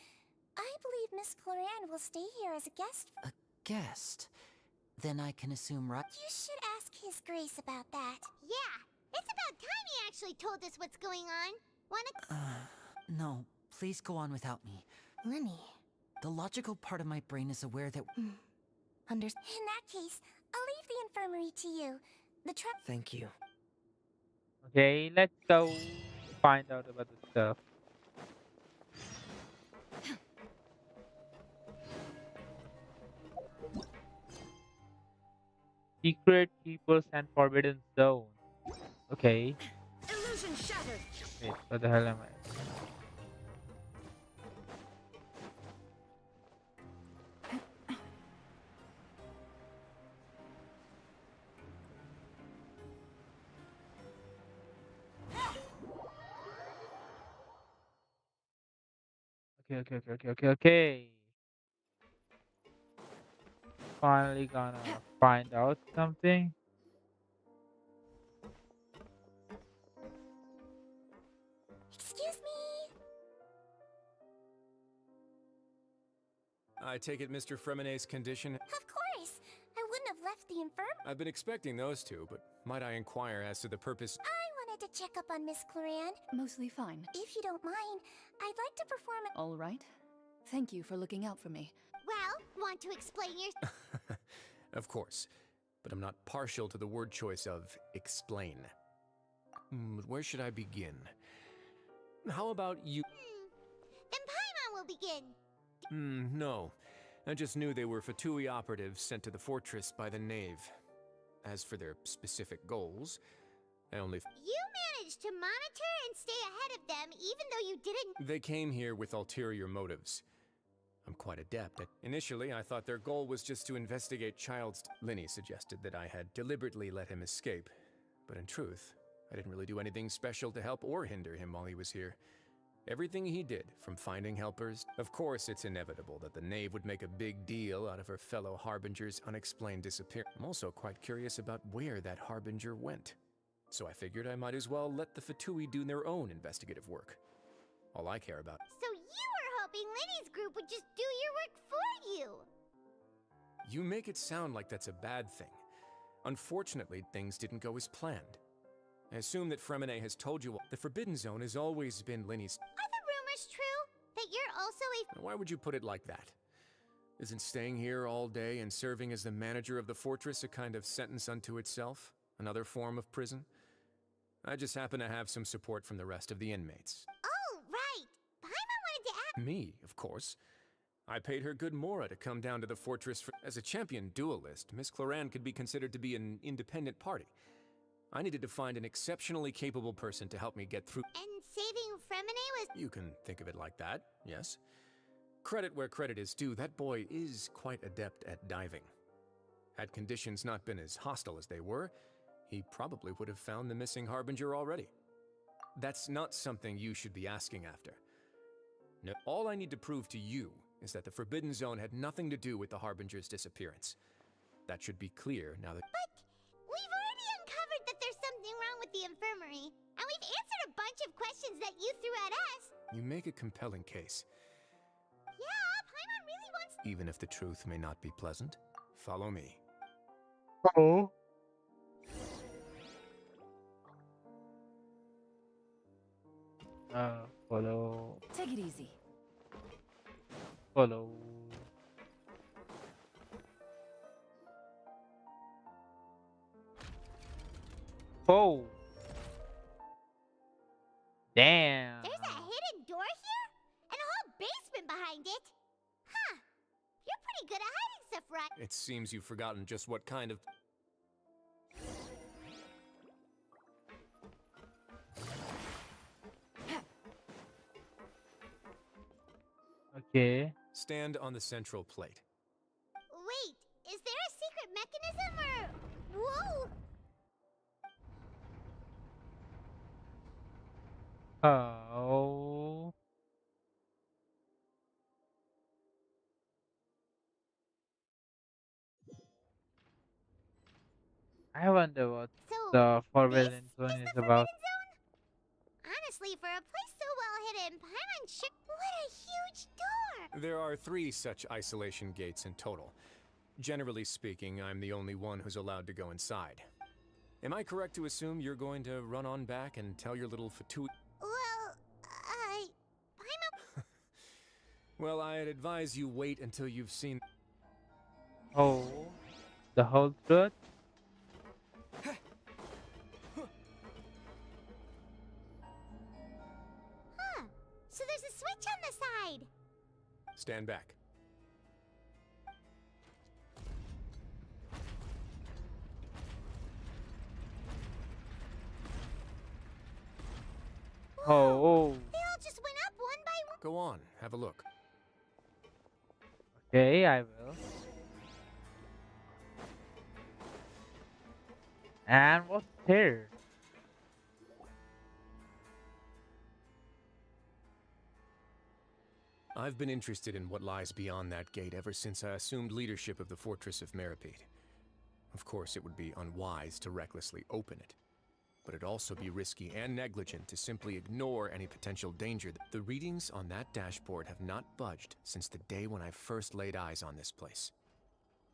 I believe Miss Clarande will stay here as a guest. A guest? Then I can assume right. You should ask His Grace about that. Yeah, it's about time he actually told us what's going on. No, please go on without me. Lenny. The logical part of my brain is aware that. In that case, I'll leave the infirmary to you. Thank you. Okay, let's go find out about the stuff. Secret Keepers and Forbidden Zone. Okay. Illusion shattered. Wait, what the hell am I? Okay. Finally gonna find out something. Excuse me. I take it Mr. Fremenet's condition. Of course. I wouldn't have left the infirmary. I've been expecting those two, but might I inquire as to the purpose? I wanted to check up on Miss Clarande. Mostly fine. If you don't mind, I'd like to perform it. All right. Thank you for looking out for me. Well, want to explain your... Of course, but I'm not partial to the word choice of explain. Where should I begin? How about you? Then Paimon will begin. No. I just knew they were Fatui operatives sent to the fortress by the Knave. As for their specific goals, I only... You managed to monitor and stay ahead of them even though you didn't... They came here with ulterior motives. I'm quite adept at... Initially, I thought their goal was just to investigate Child's... Linny suggested that I had deliberately let him escape. But in truth, I didn't really do anything special to help or hinder him while he was here. Everything he did, from finding helpers... Of course, it's inevitable that the Knave would make a big deal out of her fellow Harbinger's unexplained disappearance. I'm also quite curious about where that Harbinger went. So I figured I might as well let the Fatui do their own investigative work. All I care about... So you were hoping Linny's group would just do your work for you. You make it sound like that's a bad thing. Unfortunately, things didn't go as planned. I assume that Fremenet has told you the Forbidden Zone has always been Linny's... Are the rumors true? That you're also a... Why would you put it like that? Isn't staying here all day and serving as the manager of the fortress a kind of sentence unto itself? Another form of prison? I just happen to have some support from the rest of the inmates. Oh, right. Paimon wanted to ask... Me, of course. I paid her good mora to come down to the fortress for... As a champion duelist, Miss Clarande could be considered to be an independent party. I needed to find an exceptionally capable person to help me get through. And saving Fremine was. You can think of it like that, yes. Credit where credit is due, that boy is quite adept at diving. Had conditions not been as hostile as they were, he probably would have found the missing Harbinger already. That's not something you should be asking after. No, all I need to prove to you is that the Forbidden Zone had nothing to do with the Harbinger's disappearance. That should be clear now that— But we've already uncovered that there's something wrong with the infirmary, and we've answered a bunch of questions that you threw at us. You make a compelling case. Yeah, Paimon really wants. Even if the truth may not be pleasant, follow me. Oh. Follow. Take it easy. Follow. Oh. Damn. There's a hidden door here? And a whole basement behind it? Huh. You're pretty good at hiding stuff, right? It seems you've forgotten just what kind of— Okay. Stand on the central plate. Wait, is there a secret mechanism or. Whoa! Oh. I wonder what So, the this Forbidden is Zone the is Forbidden about. Zone? Honestly, for a place so well hidden, Paimon should. What a huge door! There are 3 such isolation gates in total. Generally speaking, I'm the only one who's allowed to go inside. Am I correct to assume you're going to run on back and tell your little fatu— Well, Paimon. Well, I'd advise you wait until you've seen— Oh. The whole truth? Huh. So there's a switch on the side. Stand back. Oh. They all just went up one by one. Go on, have a look. Okay, I will. And what's here? I've been interested in what lies beyond that gate ever since I assumed leadership of the Fortress of Meripede. Of course, it would be unwise to recklessly open it, but it'd also be risky and negligent to simply ignore any potential danger. The readings on that dashboard have not budged since the day when I first laid eyes on this place.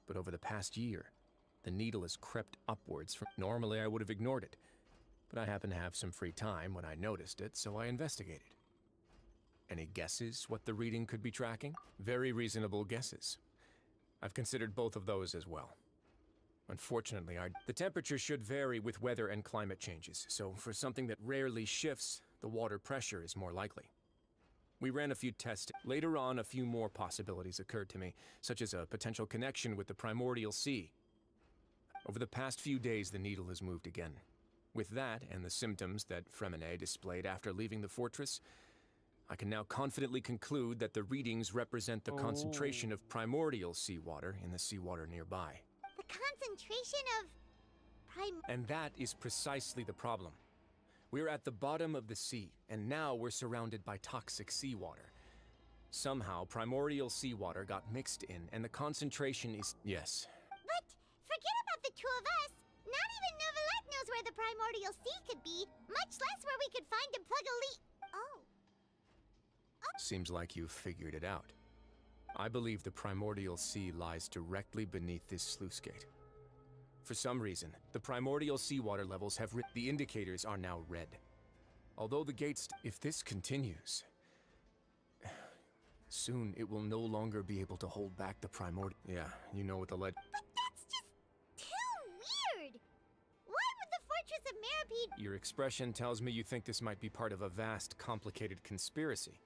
But over the past year, the needle has crept upwards from— Normally, I would have ignored it, but I happened to have some free time when I noticed it, so I investigated. Any guesses what the reading could be tracking? Very reasonable guesses. I've considered both of those as well. Unfortunately, the temperature should vary with weather and climate changes, so for something that rarely shifts, the water pressure is more likely. We ran a few tests. Later on, a few more possibilities occurred to me, such as a potential connection with the primordial sea. Over the past few days, the needle has moved again. With that, and the symptoms that Fremine displayed after leaving the fortress, I can now confidently conclude that the readings represent the concentration of primordial seawater in the seawater nearby. The concentration of And that is precisely the problem. We're at the bottom of the sea, and now we're surrounded by toxic seawater. Somehow, primordial seawater got mixed in, and the concentration is— Yes. But forget about the two of us. Not even Novelette knows where the primordial sea could be, much less where we could find and plug a leak. Oh. Seems like you've figured it out. I believe the primordial sea lies directly beneath this sluice gate. For some reason, the primordial seawater levels have the indicators are now red. Although the gates— If this continues, soon it will no longer be able to hold back the primordial— Yeah, you know what the lead— But that's just too weird. Why would the Fortress of Meripede— Your expression tells me you think this might be part of a vast, complicated conspiracy.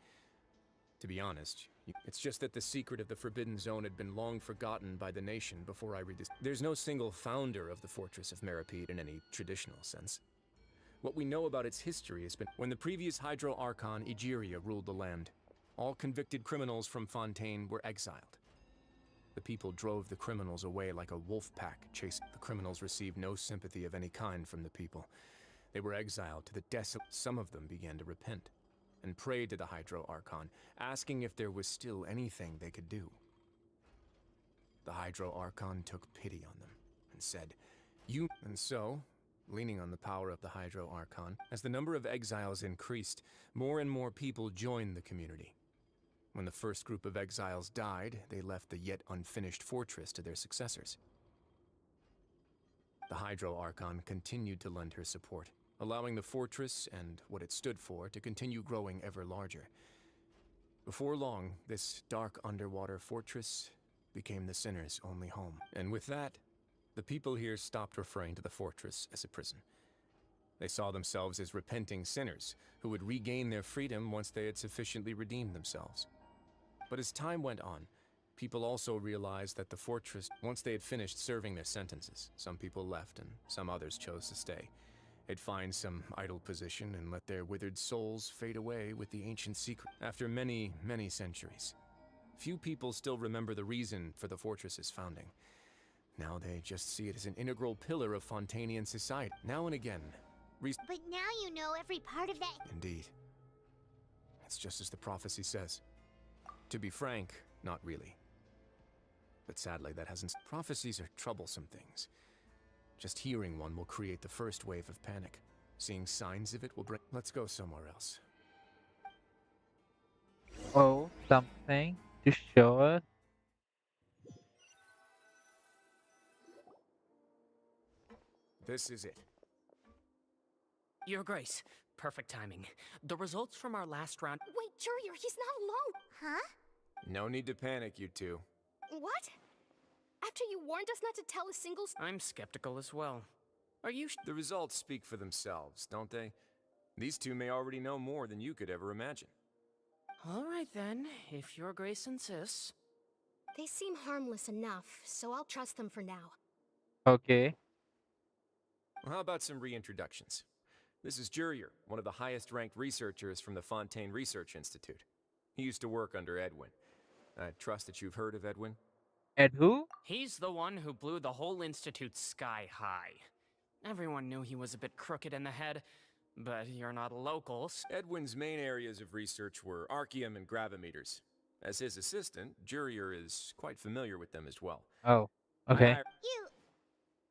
To be honest, It's just that the secret of the Forbidden Zone had been long forgotten by the nation before I read this. There's no single founder of the Fortress of Meripede in any traditional sense. What we know about its history has been when the previous Hydro Archon Egeria ruled the land. All convicted criminals from Fontaine were exiled. The people drove the criminals away like a wolf pack chasing. The criminals received no sympathy of any kind from the people. They were exiled to the desolate. Some of them began to repent and prayed to the Hydro Archon, asking if there was still anything they could do. The Hydro Archon took pity on them and said, "You..." And so, leaning on the power of the Hydro Archon, as the number of exiles increased, more and more people joined the community. When the first group of exiles died, they left the yet unfinished fortress to their successors. The Hydro Archon continued to lend her support, allowing the fortress and what it stood for to continue growing ever larger. Before long, this dark underwater fortress became the sinner's only home. And with that, the people here stopped referring to the fortress as a prison. They saw themselves as repenting sinners who would regain their freedom once they had sufficiently redeemed themselves. But as time went on, people also realized that the fortress, once they had finished serving their sentences, some people left and some others chose to stay. They'd find some idle position and let their withered souls fade away with the ancient secret. After many, many centuries, few people still remember the reason for the fortress's founding. Now they just see it as an integral pillar of Fontainian society. Now and again, But now you know every part of that. Indeed. It's just as the prophecy says. To be frank, not really. But sadly, that hasn't... Prophecies are troublesome things. Just hearing one will create the first wave of panic. Seeing signs of it will bring... Let's go somewhere else. Oh, something to show us. This is it. Your Grace, perfect timing. The results from our last round. Wait, Jurier, he's not alone! Huh? No need to panic, you two. What? After you warned us not to tell a single I'm skeptical as well. Are you The results speak for themselves, don't they? These two may already know more than you could ever imagine. All right then, if Your Grace insists. They seem harmless enough, so I'll trust them for now. Okay. Well, how about some reintroductions? This is Jurier, one of the highest-ranked researchers from the Fontaine Research Institute. He used to work under Edwin. I trust that you've heard of Edwin? And who? He's the one who blew the whole institute sky high. Everyone knew he was a bit crooked in the head, but you're not locals. Edwin's main areas of research were archaeum and gravimeters. As his assistant, Jurier is quite familiar with them as well. Oh, okay.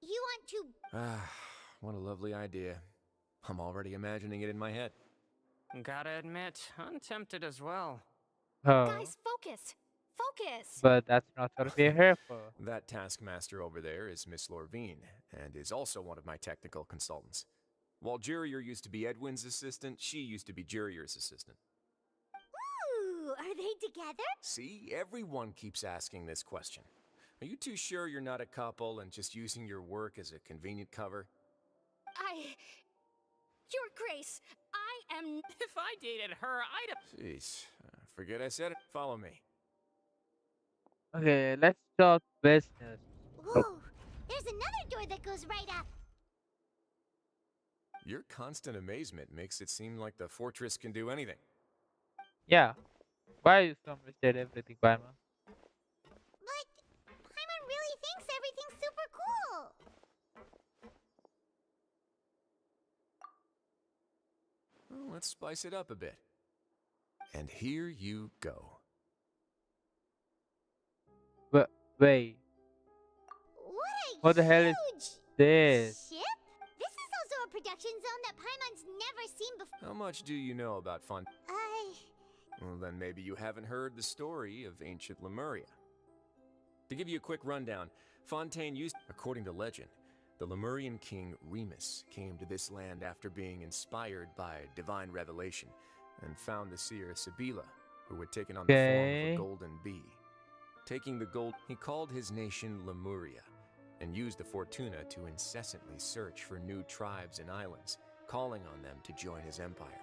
You want to... Ah, what a lovely idea. I'm already imagining it in my head. Gotta admit, I'm tempted as well. Oh, Guys, focus! Focus! but that's not what we're here for. That taskmaster over there is Miss Lorvine, and is also one of my technical consultants. While Jurier used to be Edwin's assistant, she used to be Jurier's assistant. Ooh, are they together? See, everyone keeps asking this question. Are you too sure you're not a couple and just using your work as a convenient cover? Your Grace, I am... If I dated her, I'd have... Jeez, forget I said it. Follow me. Okay, let's talk business. Whoa, there's another door that goes right up. Your constant amazement makes it seem like the fortress can do anything. Yeah. Why you so much did everything, Paimon? But Paimon really thinks everything's super cool. Well, let's spice it up a bit. And here you go. But wait, what the hell is this? Ship? This is also a production zone that Paimon's never seen before. How much do you know about Fontaine? I... Well, then maybe you haven't heard the story of ancient Lemuria. To give you a quick rundown, Fontaine used, according to legend, the Lemurian king Remus came to this land after being inspired by divine revelation and found the seer Sibila, who had taken on the form of a golden bee. Taking the gold, he called his nation Lemuria and used the Fortuna to incessantly search for new tribes and islands, calling on them to join his empire.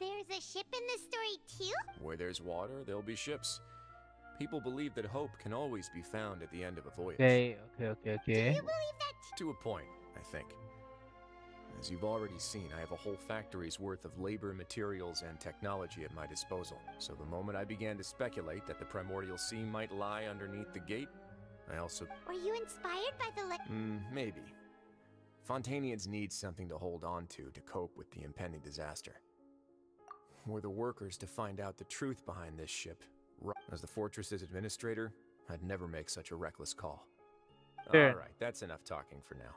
There's a ship in this story too? Where there's water, there'll be ships. People believe that hope can always be found at the end of a voyage. Okay. Do you believe that To a point, I think. As you've already seen, I have a whole factory's worth of labor, materials, and technology at my disposal. So the moment I began to speculate that the primordial sea might lie underneath the gate, I also... Were you inspired by the maybe. Fontainians need something to hold on to cope with the impending disaster. Were the workers to find out the truth behind this ship, as the fortress's administrator, I'd never make such a reckless call. Sure. Alright, that's enough talking for now.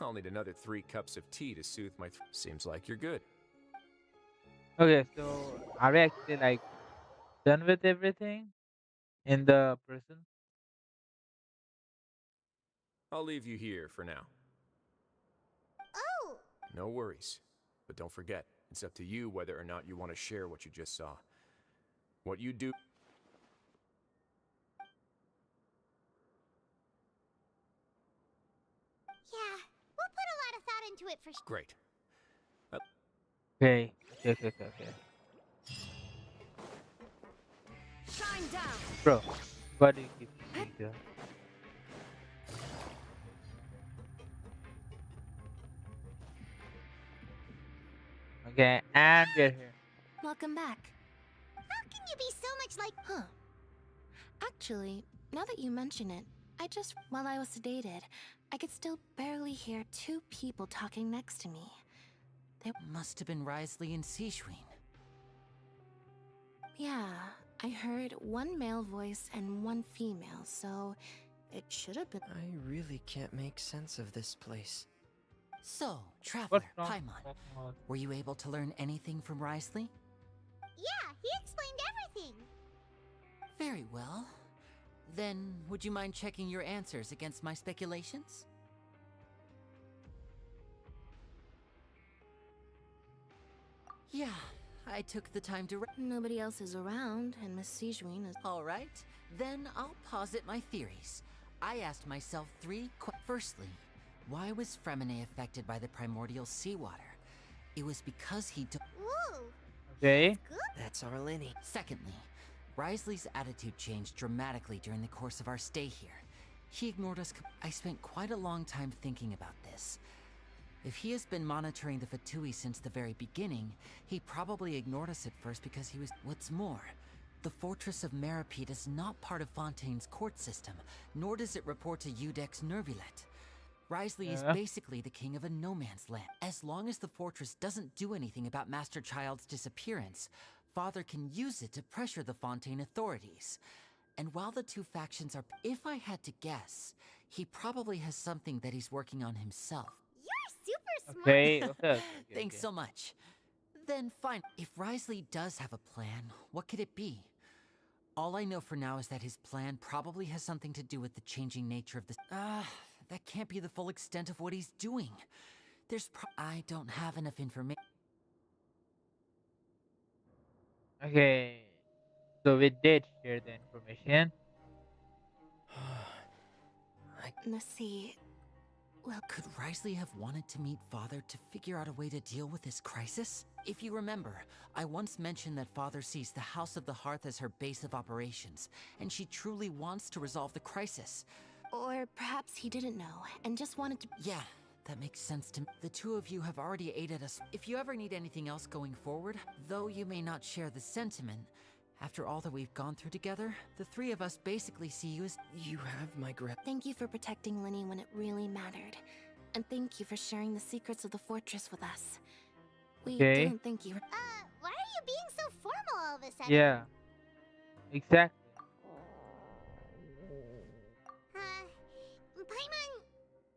I'll need another 3 cups of tea to soothe my Seems like you're good. Okay, so are we actually like done with everything in the prison? I'll leave you here for now. Oh! No worries. But don't forget, it's up to you whether or not you want to share what you just saw. What you do... Yeah, we'll put a lot of thought into it for sure. Great. Okay. Shine down! Bro, what do you keep doing there? Okay, and we're here. Welcome back. How can you be so much like... Huh. Actually, now that you mention it, while I was sedated, I could still barely hear 2 people talking next to me. They Must have been Risley and Sejuin. Yeah, I heard 1 male voice and 1 female, so it should have been. I really can't make sense of this place. So, Traveler, What's wrong? Paimon, were you able to learn anything from Risley? Yeah, he explained everything. Very well. Then, would you mind checking your answers against my speculations? Yeah, I took the time to... Nobody else is around, and Miss Sejuin is. All right, then I'll posit my theories. I asked myself 3 Firstly, why was Fremine affected by the primordial seawater? It was because he took... Whoa! Okay. Good? That's our Lenny. Secondly, Risley's attitude changed dramatically during the course of our stay here. He ignored us. I spent quite a long time thinking about this. If he has been monitoring the Fatui since the very beginning, he probably ignored us at first because he was... What's more, the Fortress of Meripede is not part of Fontaine's court system, nor does it report to Udex Nervulet. Risley is basically the king of a no-man's land. As long as the fortress doesn't do anything about Master Child's disappearance, Father can use it to pressure the Fontaine authorities. And while the 2 factions are... If I had to guess, he probably has something that he's working on himself. You're super smart. Okay. Thanks so much. Then fine, if Risley does have a plan, what could it be? All I know for now is that his plan probably has something to do with the changing nature of the... that can't be the full extent of what he's doing. I don't have enough information. Okay. So we did share the information. Let's see. Well, Could Risley have wanted to meet Father to figure out a way to deal with this crisis? If you remember, I once mentioned that Father sees the House of the Hearth as her base of operations, and she truly wants to resolve the crisis. or perhaps he didn't know and just wanted to. Yeah, that makes sense to me. The 2 of you have already aided us. If you ever need anything else going forward, though you may not share the sentiment, after all that we've gone through together, the 3 of us basically see you as... You have my grip. Thank you for protecting Lenny when it really mattered. And thank you for sharing the secrets of the fortress with us. We Okay. didn't think you were. Why are you being so formal all of a sudden? Yeah. Exactly.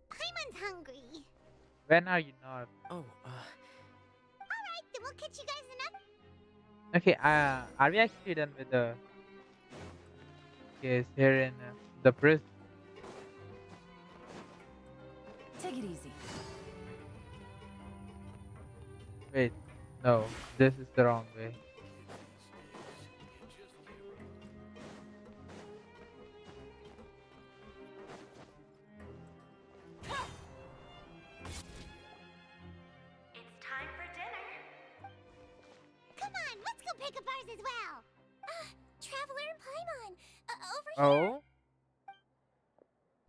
Paimon's hungry. When are you not? Oh, Alright, then we'll catch you guys another. Okay, are we actually done with the case here in the prison? Take it easy. Wait, no, this is the wrong way. It's time for dinner. pick up ours as well. Traveler and Paimon, over here. Oh,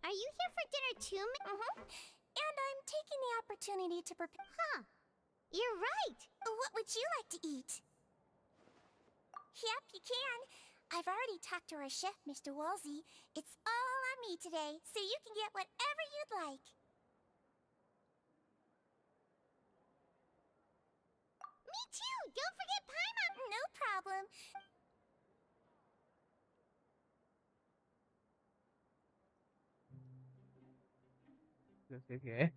Are you here for dinner too? And I'm taking the opportunity to prepare. Huh. You're right. What would you like to eat? Yep, you can. I've already talked to our chef, Mr. Wolsey. It's all on me today, so you can get whatever you'd like. Me too! Don't forget Paimon! No problem. that's okay.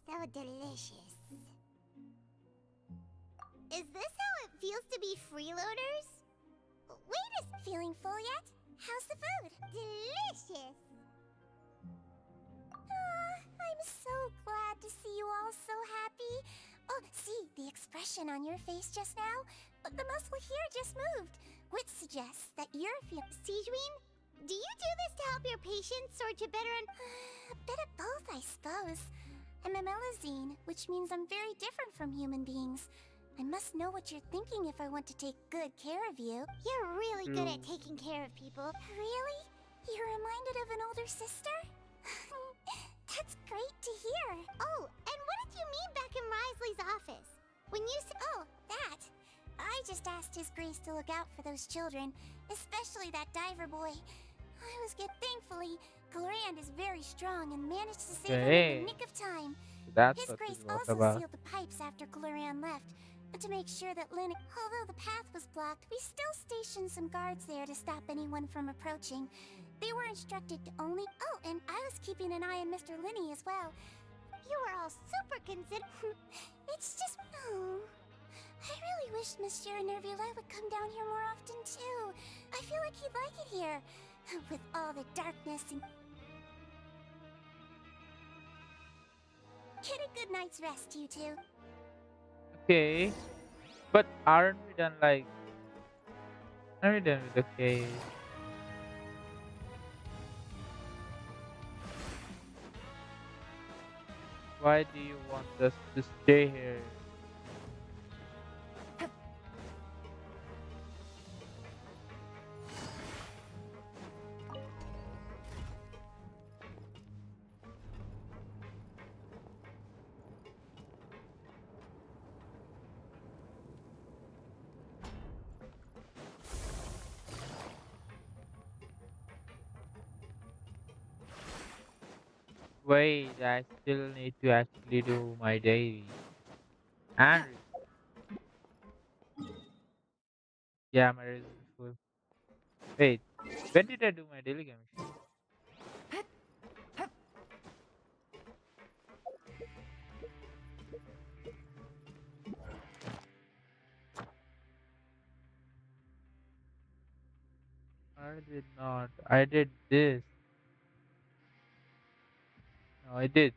So delicious. Is this how it feels to be freeloaders? Wait, is feeling full yet? How's the food? Delicious. I'm so glad to see you all so happy. Oh, see, the expression on your face just now? The muscle here just moved, which suggests that you're feeling... Sijuin, do you do this to help your patients or to better... A bit of both, I suppose. I'm a Melazine, which means I'm very different from human beings. I must know what you're thinking if I want to take good care of you. You're really good at taking care of people. Really? You're reminded of an older sister? That's great to hear. Oh, and what did you mean back in Risley's office? When you said... Oh, that. I just asked His Grace to look out for those children, especially that diver boy. I was good. Thankfully, Glorand is very strong and managed to save him in the nick of time. That's His what Grace it was also about. sealed the pipes after Glorian left, to make sure that Lynn... Although the path was blocked, we still stationed some guards there to stop anyone from approaching. They were instructed to only... Oh, and I was keeping an eye on Mr. Linney as well. You were all super considerate. It's just... Oh... I really wish Monsieur Nervula would come down here more often, too. I feel like he'd like it here, with all the darkness and... Get a good night's rest, you two. Okay, but aren't we done like? Are we done with the cave? Why do you want us to stay here? Wait, I still need to actually do my daily. And yeah, my resume is full. Wait, when did I do my daily commission? I did not. I did this. No, I did.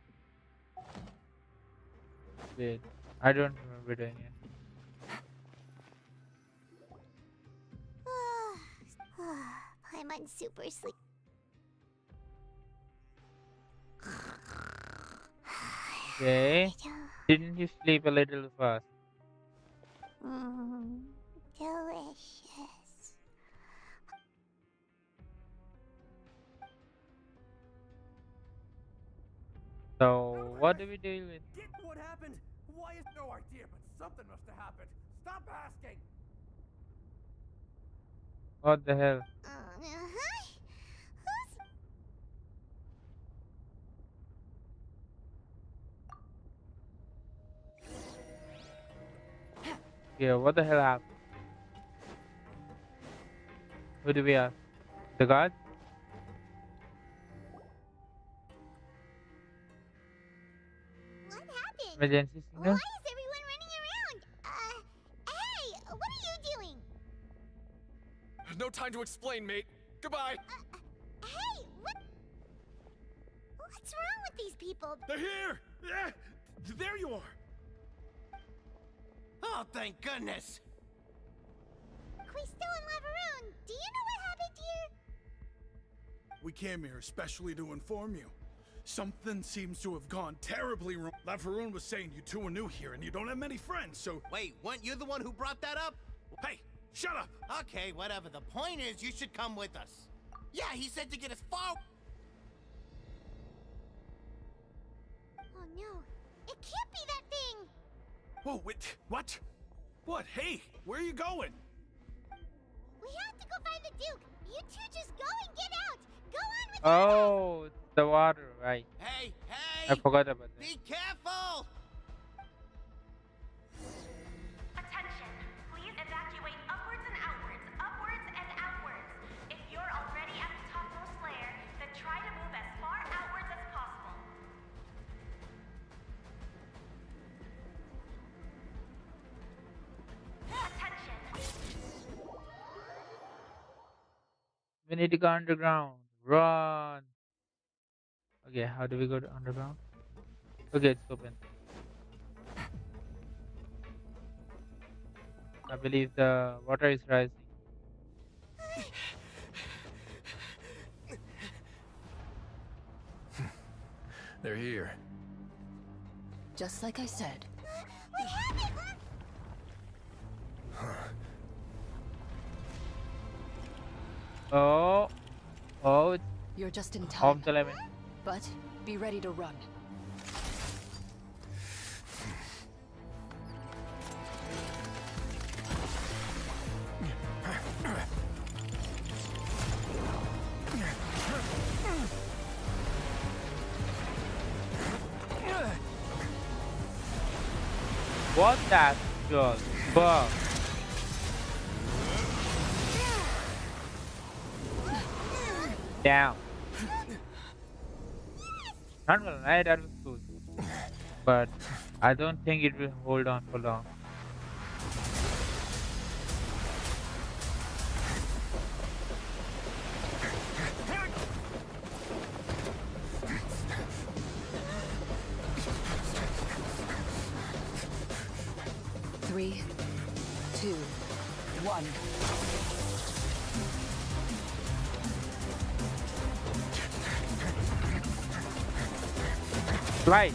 Wait, I don't remember doing it. Paimon's super sleep. Okay. Didn't you sleep a little fast? Delicious. So what do we do with? Get what happened? Why is no idea, but something must have happened. Stop asking. What the hell? Yeah, what the hell happened? Who do we ask? The guard? What happened? Emergency Why signal? is everyone running around? Hey, what are you doing? No time to explain, mate. Goodbye. Hey, what's wrong with these people? They're here! Yeah, there you are! Oh, thank goodness. We still in Lavaroon. Do you know what happened here? We came here especially to inform you. Something seems to have gone terribly wrong. Laveroon was saying you two are new here and you don't have many friends, so... Wait, weren't you the one who brought that up? Hey, shut up! Okay, whatever. The point is, you should come with us. Yeah, he said to get us far... Oh no, it can't be that thing! Whoa, wait, what? What? Hey, where are you going? We have to go find the Duke! You two just go and get out! Go on with Oh, it's the water, right? Hey, I hey! forgot about that. Be careful! Attention! Please evacuate upwards and outwards, upwards and outwards. If you're already at the topmost layer, then try to move as far outwards as possible. Attention! We need to go underground. Run. Okay, how do we go to underground? Okay, it's open. I believe the water is rising. They're here. Just like I said. We have it! Oh, oh, it's You're just in time. off the lemon. But be ready to run. What that just bug? Down. Not gonna lie, that was cool. But I don't think it will hold on for long. Three, two, one. Slide.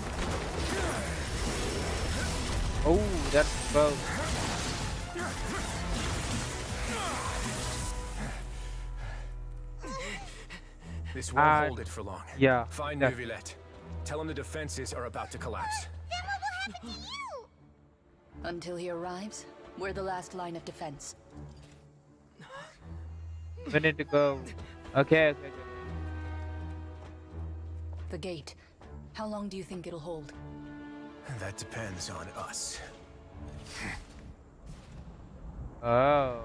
Oh, that's bug. This won't hold it for long. Yeah. Find definitely. Neuvillette. Tell him the defenses are about to collapse. Then what will happen to you? Until he arrives, we're the last line of defense. We need to go. Okay, okay, okay. The gate. How long do you think it'll hold? That depends on us. Oh.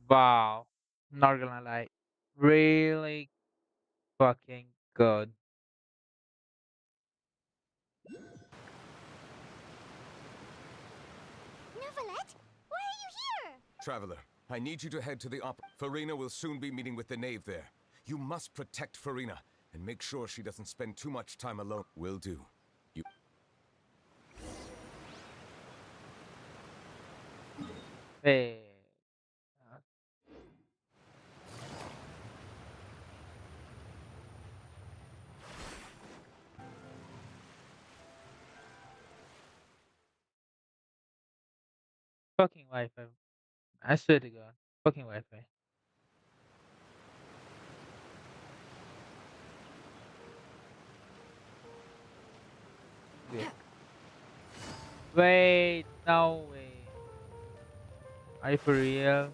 Wow. Not gonna lie. Really fucking good. Neuvillette, why are you here? Traveler, I need you to head to the Farina will soon be meeting with the knave there. You must protect Farina and make sure she doesn't spend too much time alone. Will do. You... Hey. Fucking Wi-Fi. I swear to God. Fucking Wi-Fi. Wait. Wait, no way. Are you for real?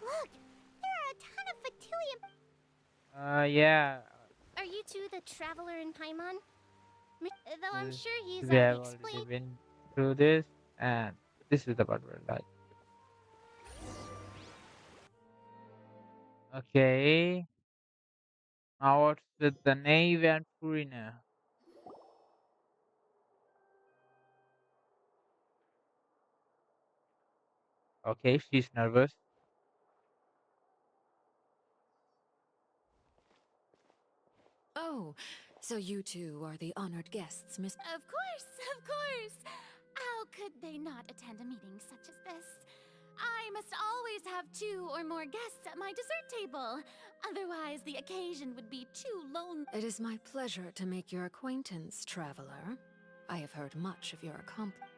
Look, there are a ton of Fatilium. Yeah. Are you two the traveler in Paimon? Though I'm sure he's We have already already explained. been through this, and this is the part where like. Okay. Now what's with the Nave and Purina? Okay, she's nervous. Oh, So you two are the honored guests, Miss. Of course, of course. How could they not attend a meeting such as this? I must always have 2 or more guests at my dessert table. Otherwise, the occasion would be too lonely. It is my pleasure to make your acquaintance, traveler. I have heard much of your accomplishments.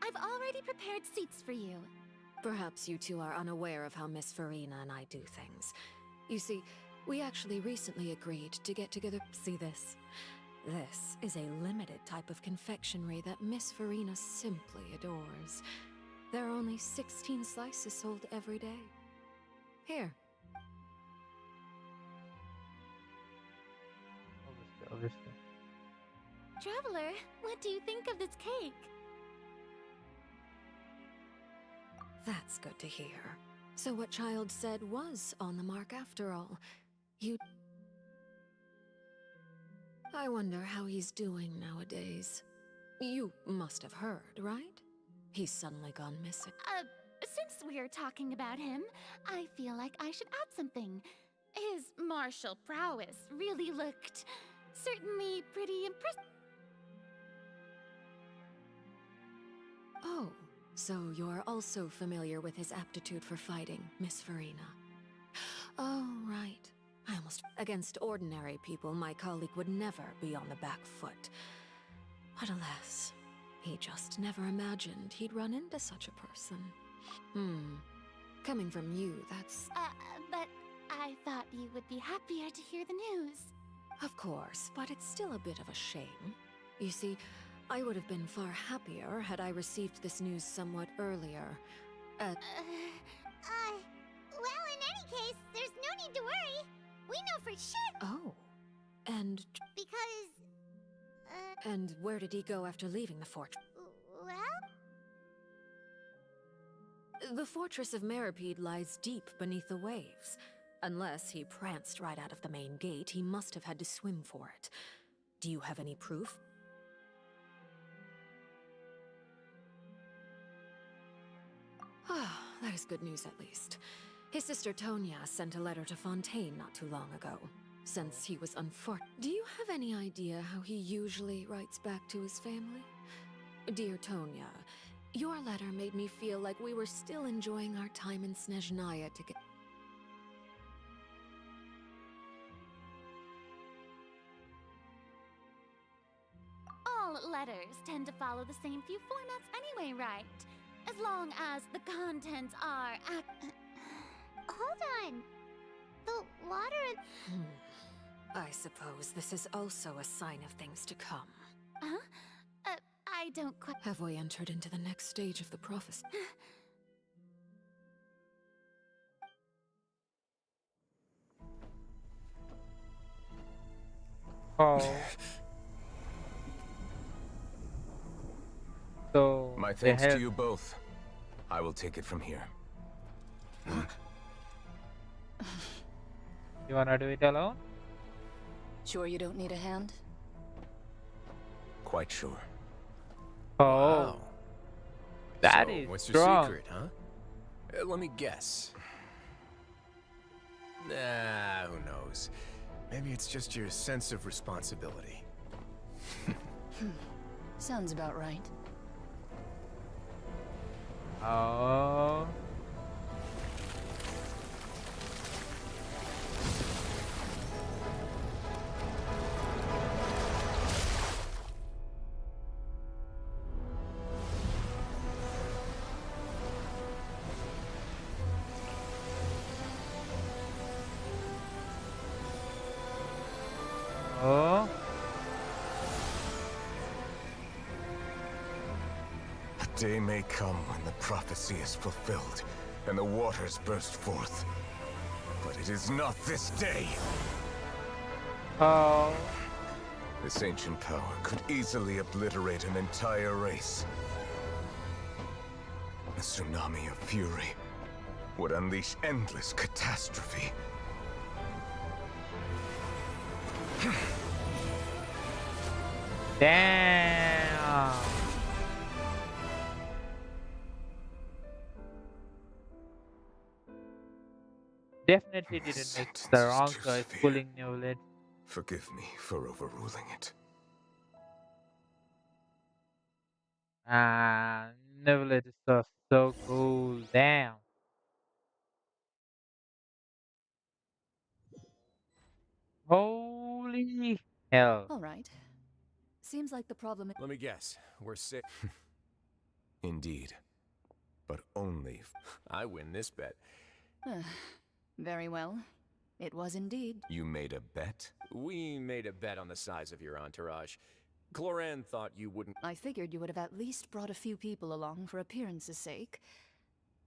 I've already prepared seats for you. Perhaps you two are unaware of how Miss Farina and I do things. You see, we actually recently agreed to get together. See this? This is a limited type of confectionery that Miss Farina simply adores. There are only 16 slices sold every day. Here. Obviously. Traveler, what do you think of this cake? That's good to hear. So what Child said was on the mark after all. You... I wonder how he's doing nowadays. You must have heard, right? He's suddenly gone missing. Since we're talking about him, I feel like I should add something. His martial prowess really looked certainly pretty impressive. Oh, so you're also familiar with his aptitude for fighting, Miss Farina. Oh, right. I almost... Against ordinary people, my colleague would never be on the back foot. But alas, he just never imagined he'd run into such a person. Coming from you, that's... But I thought you would be happier to hear the news. Of course, but it's still a bit of a shame. You see, I would have been far happier had I received this news somewhat earlier. Well, in any case, there's no need to worry. We know for sure. Oh. And... Because... And where did he go after leaving the fortress? Well? The fortress of Meripede lies deep beneath the waves. Unless he pranced right out of the main gate, he must have had to swim for it. Do you have any proof? Ah, that is good news at least. His sister Tonya sent a letter to Fontaine not too long ago. Since he was unfortunate. Do you have any idea how he usually writes back to his family? Dear Tonya, your letter made me feel like we were still enjoying our time in Snezhnaya together. All letters tend to follow the same few formats anyway, right? As long as the contents are Hold on. The water... I suppose this is also a sign of things to come. Huh? I don't quite... Have we entered into the next stage of the prophecy? Oh. So... My thanks to you both. I will take it from here. You wanna do it alone? Sure you don't need a hand? Quite sure. Oh. Wow. That So, is what's strong. your secret, huh? Let me guess. Nah, who knows? Maybe it's just your sense of responsibility. Sounds about right. Oh. Oh. A day may come when the prophecy is fulfilled, and the waters burst forth. But it is not this day! Oh. This ancient power could easily obliterate an entire race. A tsunami of fury would unleash endless catastrophe. Damn. definitely This didn't make the sentence is wrong too choice severe. pulling Newlet. Forgive me for overruling it. Ah, Newlet is so cool. Damn. Holy hell. All right. Seems like the problem. Let me guess. We're sick. Indeed. But only I win this bet. Very well. It was indeed. you made a bet? We made a bet on the size of your entourage. Cloran thought you wouldn't. I figured you would have at least brought a few people along for appearance's sake.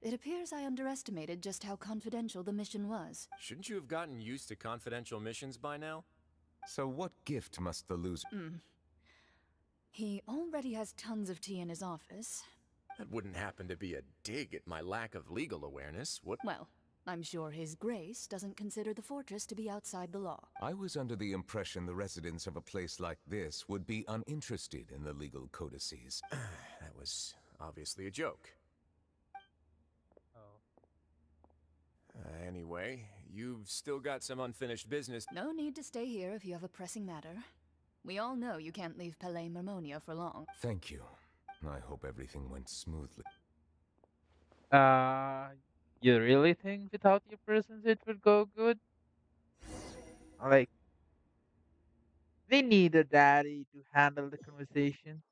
It appears I underestimated just how confidential the mission was. Shouldn't you have gotten used to confidential missions by now? So what gift must the loser... He already has tons of tea in his office. That wouldn't happen to be a dig at my lack of legal awareness, would? Well, I'm sure His Grace doesn't consider the fortress to be outside the law. I was under the impression the residents of a place like this would be uninterested in the legal codices. That was obviously a joke. Oh. Anyway, you've still got some unfinished business. No need to stay here if you have a pressing matter. We all know you can't leave Palais Mermonia for long. Thank you. I hope everything went smoothly. You really think without your presence it would go good? Like, we need a daddy to handle the conversation.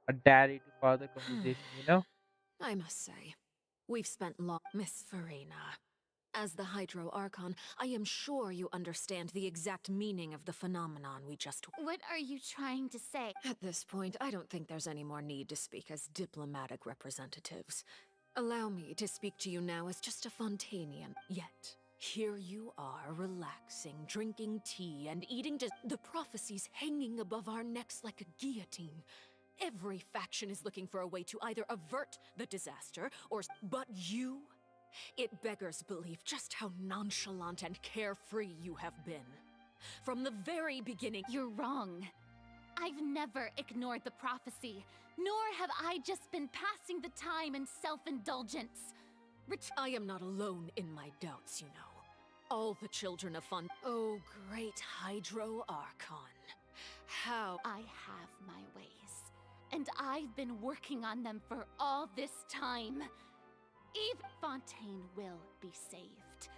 A daddy to father conversation, you know? I must say, we've spent long. Miss Farina. As the Hydro Archon, I am sure you understand the exact meaning of the phenomenon we just... What are you trying to say? At this point, I don't think there's any more need to speak as diplomatic representatives. Allow me to speak to you now as just a Fontainian. Yet, here you are, relaxing, drinking tea, and eating the prophecies hanging above our necks like a guillotine. Every faction is looking for a way to either avert the disaster, or... But you... It beggars belief just how nonchalant and carefree you have been. From the very beginning... You're wrong. I've never ignored the prophecy, nor have I just been passing the time in self-indulgence. I am not alone in my doubts, you know. All the children of Oh, great Hydro Archon. How... I have my ways, and I've been working on them for all this time. Even Fontaine will be saved.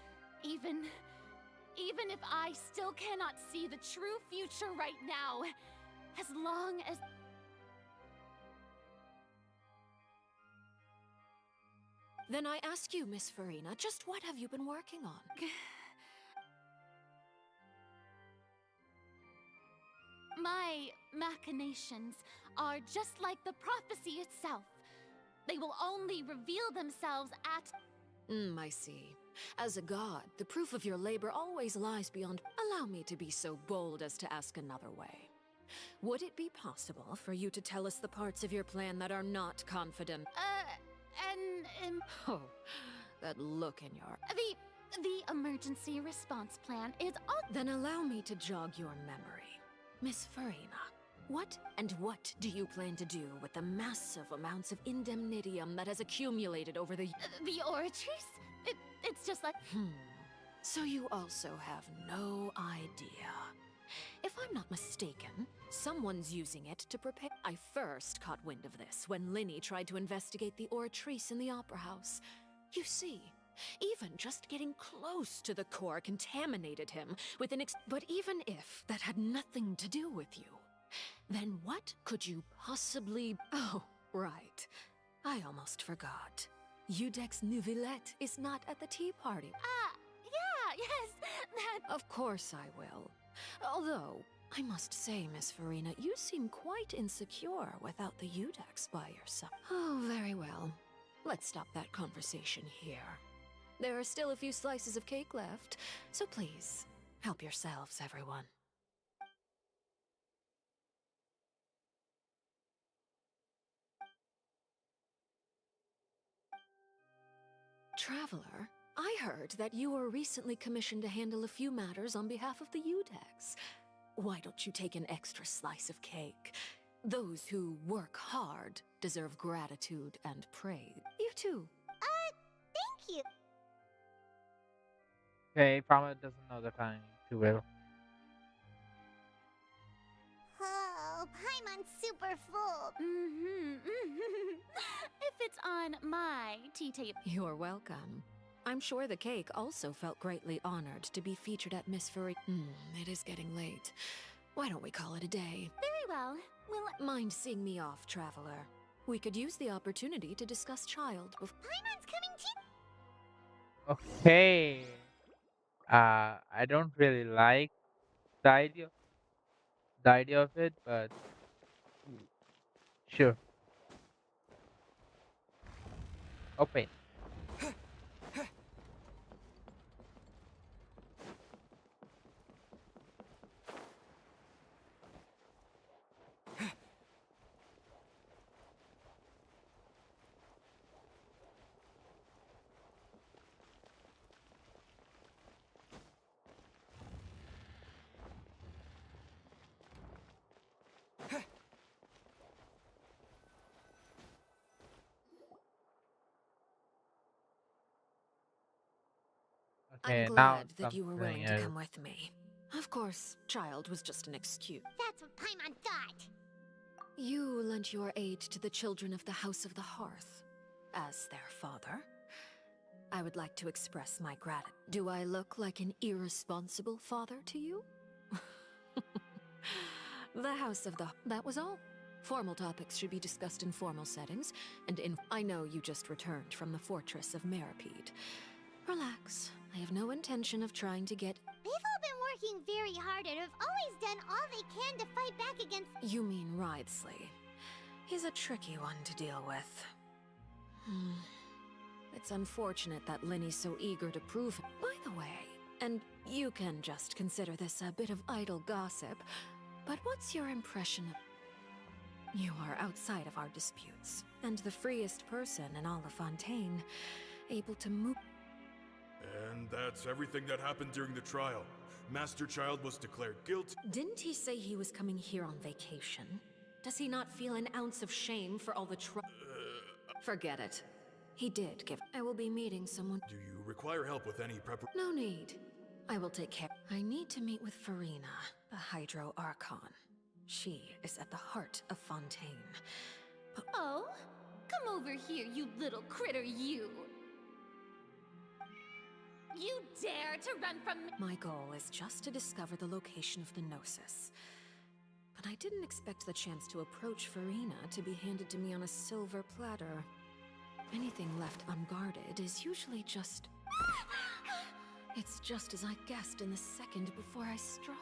Even if I still cannot see the true future right now, as long as... Then I ask you, Miss Farina, just what have you been working on? My machinations are just like the prophecy itself. They will only reveal themselves at... I see. As a god, the proof of your labor always lies beyond... Allow me to be so bold as to ask another way. Would it be possible for you to tell us the parts of your plan that are not confident? Oh, that look in your... The emergency response plan is all... Then allow me to jog your memory. Miss Farina, what do you plan to do with the massive amounts of indemnitium that has accumulated over the... The Oratrice? It's just like... So you also have no idea. If I'm not mistaken, someone's using it to prepare... I first caught wind of this when Linny tried to investigate the Oratrice in the Opera House. You see, even just getting close to the core contaminated him with an But even if that had nothing to do with you, then what could you possibly... Oh, right. I almost forgot. Udex Nouvillette is not at the tea party. Yeah, yes, that... Of course I will. Although, I must say, Miss Farina, you seem quite insecure without the Udex by your side. Oh, very well. Let's stop that conversation here. There are still a few slices of cake left, so please, help yourselves, everyone. Traveler, I heard that you were recently commissioned to handle a few matters on behalf of the Udex. Why don't you take an extra slice of cake? Those who work hard deserve gratitude and praise. You too. Thank cute. Okay, Palmer doesn't know the timing too well. Oh, Paimon's super full. If it's on my tea table. You're welcome. I'm sure the cake also felt greatly honored to be featured at Miss Furry. It is getting late. Why don't we call it a day? Very well. Will Mind seeing me off, traveler? We could use the opportunity to discuss child before. Paimon's coming too. Okay. I don't really like the idea of it, but sure. Open. I'm Okay, now glad that you were something willing to else. come with me. Of course, child was just an excuse. That's what Paimon thought. You lent your aid to the children of the House of the Hearth. As their father, I would like to express my gratitude. Do I look like an irresponsible father to you? The House of the... That was all. Formal topics should be discussed in formal settings, and in... I know you just returned from the fortress of Meripede. Relax. I have no intention of trying to get... They've all been working very hard and have always done all they can to fight back against... You mean Wriothesley. He's a tricky one to deal with. It's unfortunate that Linny's so eager to prove it. By the way, and you can just consider this a bit of idle gossip, but what's your impression of... You are outside of our disputes, and the freest person in all of Fontaine, able to move... And that's everything that happened during the trial. Master Child was declared guilty. Didn't he say he was coming here on vacation? Does he not feel an ounce of shame for all the Forget it. He did give... I will be meeting someone... Do you require help with any preparation? No need. I will take care. I need to meet with Farina, the Hydro Archon. She is at the heart of Fontaine. Oh? Come over here, you little critter, you! You dare to run from me? My goal is just to discover the location of the Gnosis. But I didn't expect the chance to approach Farina to be handed to me on a silver platter. Anything left unguarded is usually just... It's just as I guessed in the second before I struck.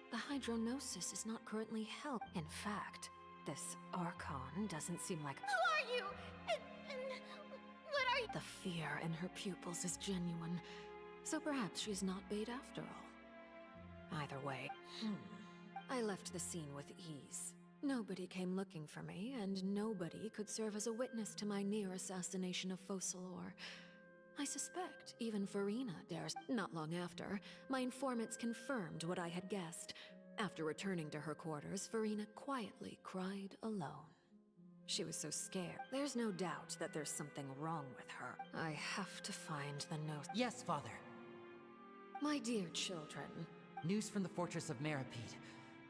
The Hydronosis is not currently held. In fact, this Archon doesn't seem like... Who are you? And what are you? The fear in her pupils is genuine, so perhaps she's not bait after all. Either way, I left the scene with ease. Nobody came looking for me, and nobody could serve as a witness to my near assassination of Focalor. I suspect even Farina dares. Not long after, my informants confirmed what I had guessed. After returning to her quarters, Farina quietly cried alone. She was so scared. There's no doubt that there's something wrong with her. I have to find the note. Yes, Father. My dear children. News from the Fortress of Meripede.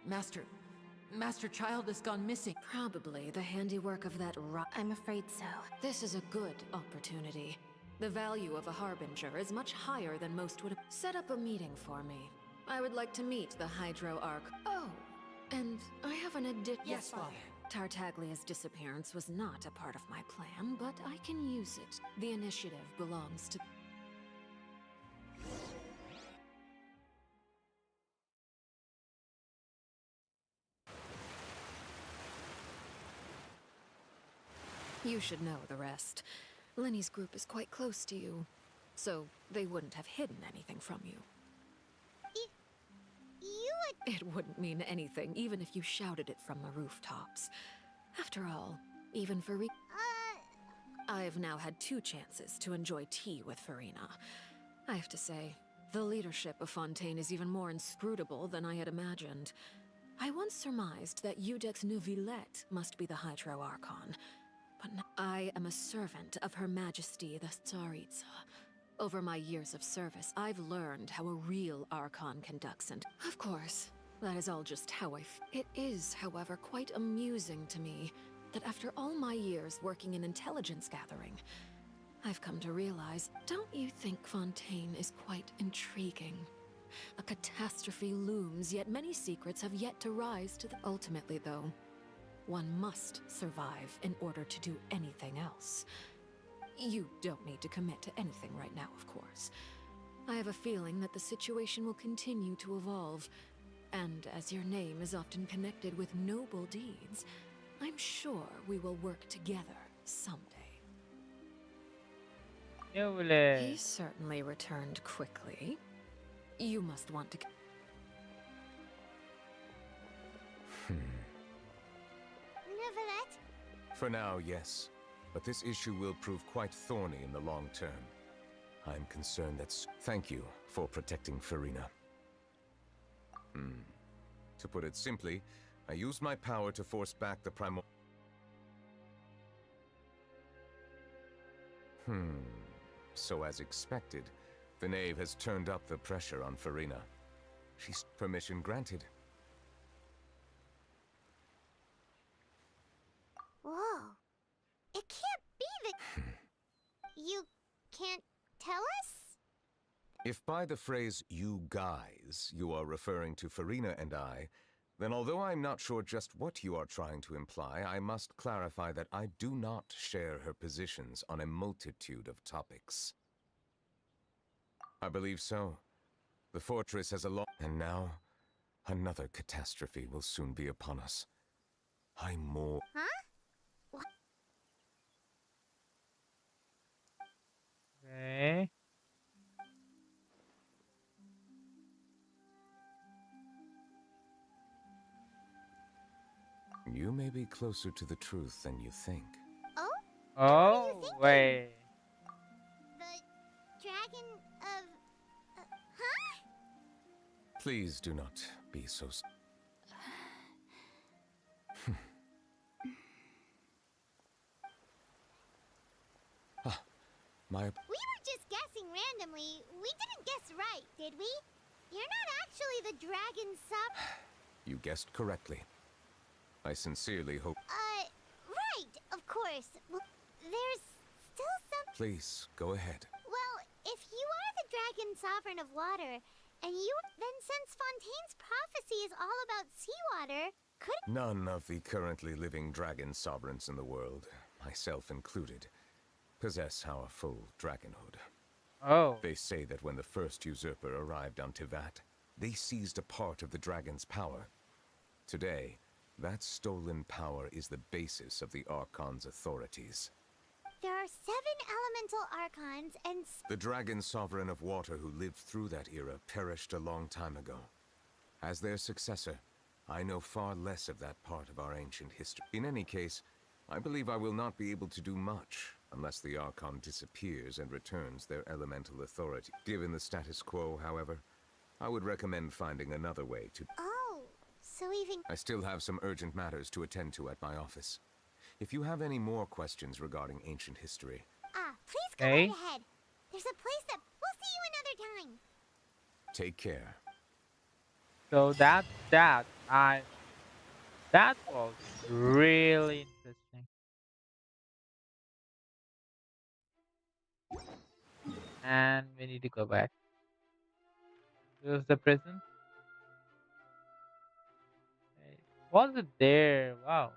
Master Child has gone missing. Probably the handiwork of that I'm afraid so. This is a good opportunity. The value of a Harbinger is much higher than most would have. Set up a meeting for me. I would like to meet the Hydro Arc. Oh, and I have an addition. Yes, Father. Tartaglia's disappearance was not a part of my plan, but I can use it. The initiative belongs to... You should know the rest. Lenny's group is quite close to you, so they wouldn't have hidden anything from you. It wouldn't mean anything, even if you shouted it from the rooftops. After all, even for I've now had 2 chances to enjoy tea with Farina. I have to say, the leadership of Fontaine is even more inscrutable than I had imagined. I once surmised that Eudex Neuvillette must be the Hydro Archon, But I am a servant of Her Majesty the Tsaritsa. Over my years of service, I've learned how a real Archon conducts, and of course, that is all just how It is, however, quite amusing to me that after all my years working in intelligence gathering, I've come to realize, don't you think Fontaine is quite intriguing? A catastrophe looms, yet many secrets have yet to rise to the... Ultimately, though, one must survive in order to do anything else. You don't need to commit to anything right now, of course. I have a feeling that the situation will continue to evolve, and as your name is often connected with noble deeds, I'm sure we will work together someday. He certainly returned quickly. You must want to... Nevertheless, For now, yes. But this issue will prove quite thorny in the long term. I'm concerned that's... Thank you for protecting Farina. To put it simply, I used my power to force back the primal... So as expected, the knave has turned up the pressure on Farina. She's permission granted. whoa. It can't be that... You can't tell us? If by the phrase, you guys, you are referring to Farina and I, then although I'm not sure just what you are trying to imply, I must clarify that I do not share her positions on a multitude of topics. I believe so. The fortress has a long... And now, another catastrophe will soon be upon us. I'm more... Huh? What? Okay. You may be closer to the truth than you think. Oh? Oh, wait. The dragon of... huh? Please do not be so... My... We were just guessing randomly. We didn't guess right, did we? You're not actually the dragon sub... You guessed correctly. I sincerely hope... right, of course. Well, there's still some... Please, go ahead. Well, if you are the dragon sovereign of water, and you... then since Fontaine's prophecy is all about seawater, could... None of the currently living dragon sovereigns in the world, myself included, possess our full dragonhood. Oh. They say that when the first usurper arrived on Tivat, they seized a part of the dragon's power. Today, that stolen power is the basis of the Archon's authorities. There are 7 elemental archons and... The dragon sovereign of water who lived through that era perished a long time ago. As their successor, I know far less of that part of our ancient history. In any case, I believe I will not be able to do much unless the Archon disappears and returns their elemental authority. Given the status quo, however, I would recommend finding another way to... Oh, so even... I still have some urgent matters to attend to at my office. If you have any more questions regarding ancient history... please go right ahead. There's a place that... We'll see you another time. Take care. So that was really interesting. And we need to go back. Here's the prison. Was it there? Wow.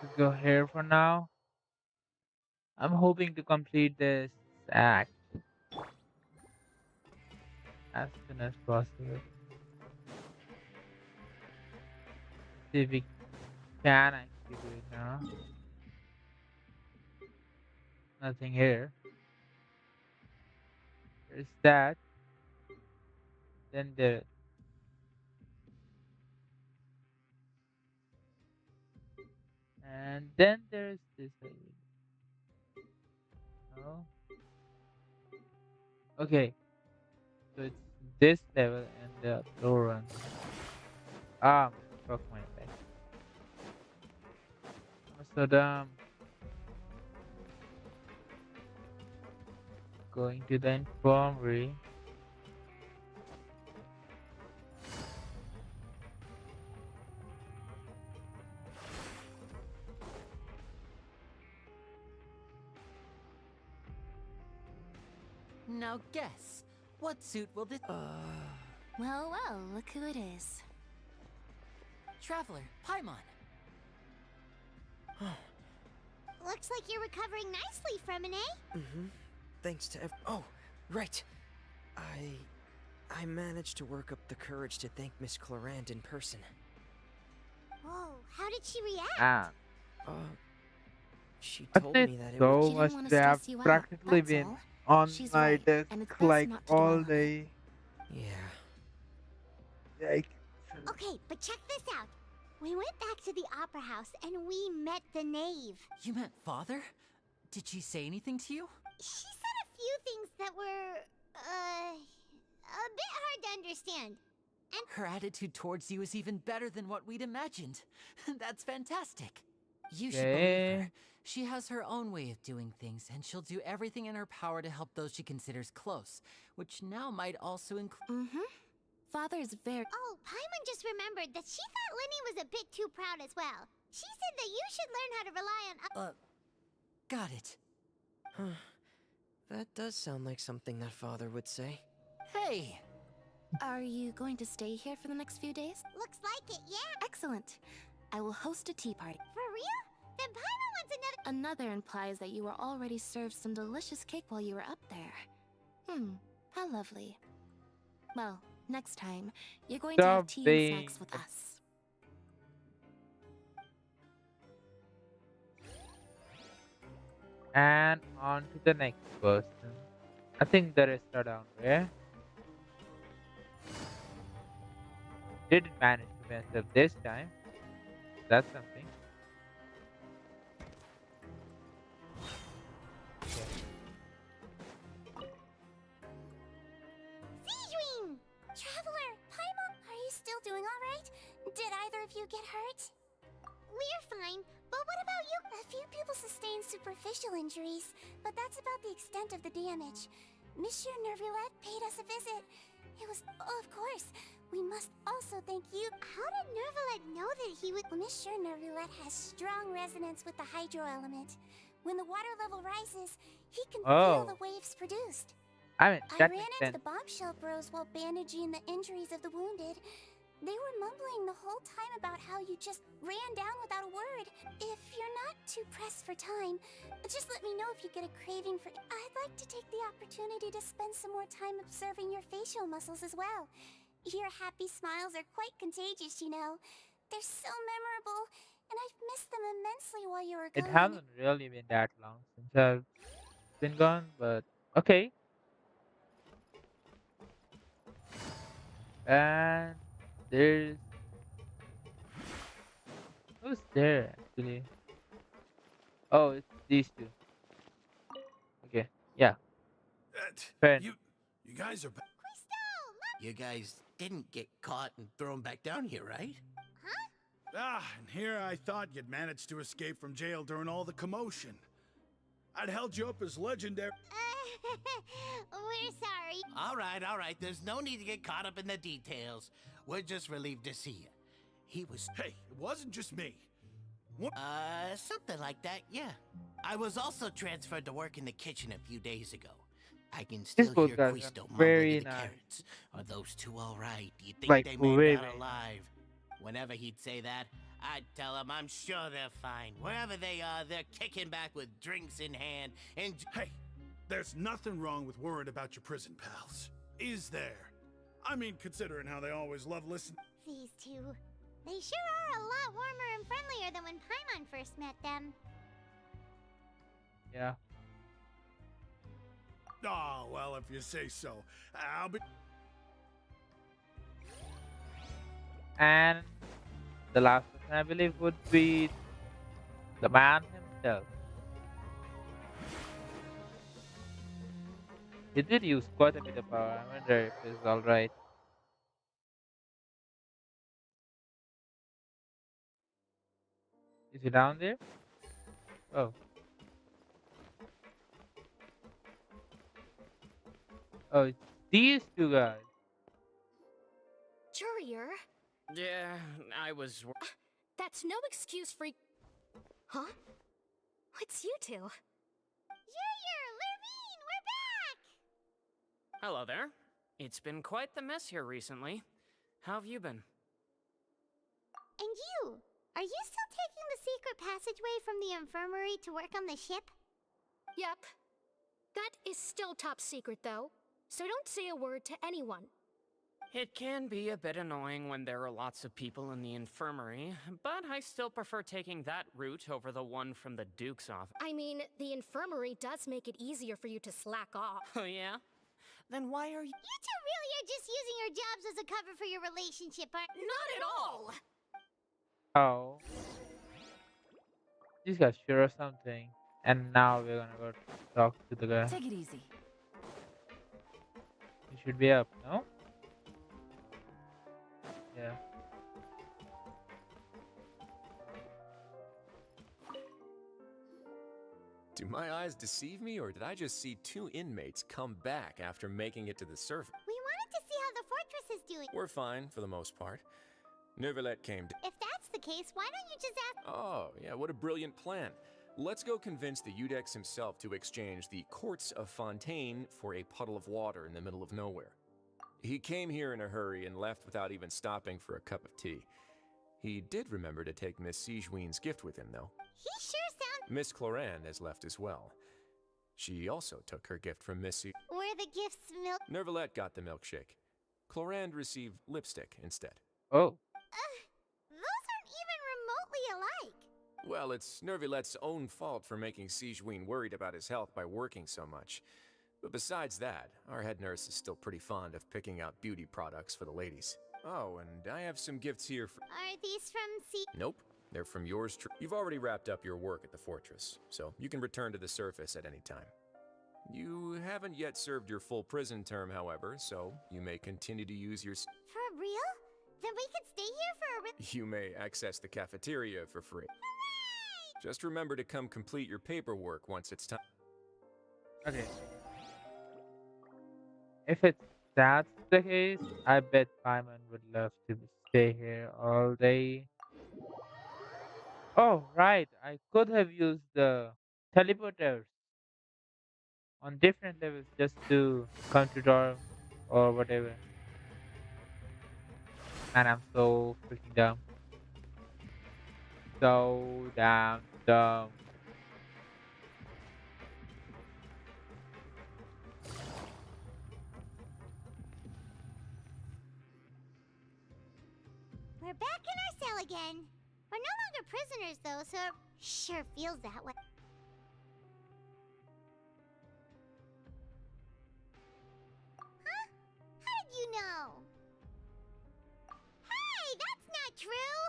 Let's go here for now. I'm hoping to complete this act as soon as possible. See if we can actually do it now. Nothing here. There's that. Then there. And And then there's this. No. Okay, so it's this level and the floor run. Ah, fuck my life. I'm so dumb. Going to the infirmary. Now guess, what suit will this... Well, well, look who it is. Traveler, Paimon. Looks like you're recovering nicely from it, eh? Mm-hmm. Thanks to Oh, right. I managed to work up the courage to thank Miss Clarant in person. Whoa, how did she react? Ah, She I told did me that it so was... She much didn't want to they have stress you out, practically that's been all. on She's my right, desk and it's best like not to dwell all on it. day. Yeah. Like, Okay, but check this out. We went back to the opera house and we met the knave. You met father? Did she say anything to you? She said a few things that were, a bit hard to understand. And Her attitude towards you is even better than what we'd imagined. That's fantastic. You should believe okay. her. She has her own way of doing things, and she'll do everything in her power to help those she considers close, which now might also include... Father is very... oh, Paimon just remembered that she thought Linny was a bit too proud as well. She said that you should learn how to rely on Got it. Huh. That does sound like something that father would say. Hey! Are you going to stay here for the next few days? Looks like it, yeah. Excellent. I will host a tea party. For real? Then Paimon wants another... Another implies that you were already served some delicious cake while you were up there. How lovely. Well, next time, you're going to have Stop tea and being snacks with us. and on to the next person. I think the rest are down there. Didn't manage to mess up this time. That's something. Seedwing! Traveler, Paimon, are you still doing alright? Did either of you get hurt? We're fine, but what about you? A few people sustained superficial injuries, but that's about the extent of the damage. Monsieur Nervulette paid us a visit. It was, of course, we must also thank you. How did Nervulette know that he would... Monsieur Nervulette has strong resonance with the hydro element. When the water level rises, he can feel the waves produced. I mean, I that ran makes into sense. the bombshell bros while bandaging the injuries of the wounded. They were mumbling the whole time about how you just ran down without a word. If you're not too pressed for time, just let me know if you get a craving for... I'd like to take the opportunity to spend some more time observing your facial muscles as well. Your happy smiles are quite contagious, you know. They're so memorable, and I've missed them immensely while you were It gone. hasn't really been that long since I've been gone, but okay. And there's... who's there actually? Oh, it's these two. Okay, yeah. Fair enough. You guys are... You guys didn't get caught and thrown back down here, right? And here I thought you'd managed to escape from jail during all the commotion. I'd held you up as legendary. We're sorry. All right. There's no need to get caught up in the details. We're just relieved to see you. He was... Hey, it wasn't just me. Something like that, yeah. I was also transferred to work in the kitchen a few days ago. I can still These both hear guys Quisto are mumbling very in the nice. carrots. Are those two all right? Do you think Like, they made very, it out very alive? Whenever he'd say that, I'd tell him I'm sure they're fine. Wherever they are, they're kicking back with drinks in hand and... Hey, there's nothing wrong with worrying about your prison pals. Is there? I mean, considering how they always love listening... These two. They sure are a lot warmer and friendlier than when Paimon first met them. Yeah. Oh, well, if you say so. I'll be... And the last person I believe would be The man himself. He did use quite a bit of power. I wonder if it's alright. Is he down there? Oh. Oh, it's these two guys. Jurier, Yeah, I was. that's no excuse for. Huh? It's you two. Junior, Lurvine, we're back! Hello there. It's been quite the mess here recently. How have you been? And you? Are you still taking the secret passageway from the infirmary to work on the ship? Yep. That is still top secret, though. So don't say a word to anyone. It can be a bit annoying when there are lots of people in the infirmary, but I still prefer taking that route over the one from the Duke's office. I mean, the infirmary does make it easier for you to slack off. Oh, yeah? Then why are you. You two really are just using your jobs as a cover for your relationship, aren't you? Not at all! Oh. These guys sure of something. And now we're gonna go talk to the guy. Take it easy. He should be up, no? Yeah. Do my eyes deceive me, or did I just see two inmates come back after making it to the surface? We wanted to see how the fortress is doing. We're fine, for the most part. Neuvillette came to... If that's the case, why don't you just ask? Oh, yeah, what a brilliant plan. Let's go convince the Udex himself to exchange the courts of Fontaine for a puddle of water in the middle of nowhere. He came here in a hurry and left without even stopping for a cup of tea. He did remember to take Miss Sigewin's gift with him, though. He sure sounds. Miss Cloran has left as well. She also took her gift from Miss Si... Were the gifts milk? Neuvillette got the milkshake. Cloran received lipstick instead. Oh. Those aren't even remotely alike. Well, it's Neuvillette's own fault for making Sigewin worried about his health by working so much. But besides that, our head nurse is still pretty fond of picking out beauty products for the ladies. Oh, and I have some gifts here for... Are these from Nope, they're from yours truly. You've already wrapped up your work at the fortress, so you can return to the surface at any time. You haven't yet served your full prison term, however, so you may continue to use your... For real? Then we could stay here for a... You may access the cafeteria for free. Just remember to come complete your paperwork once it's time. Okay. If that's the case, I bet Paimon would love to stay here all day. Oh, right. I could have used the teleporters on different levels just to come to dorm or whatever. And I'm so freaking dumb. So damn dumb. We're back in our cell again. We're no longer prisoners, though, so sure feels that way. Huh? How did you know? Hey, that's not true!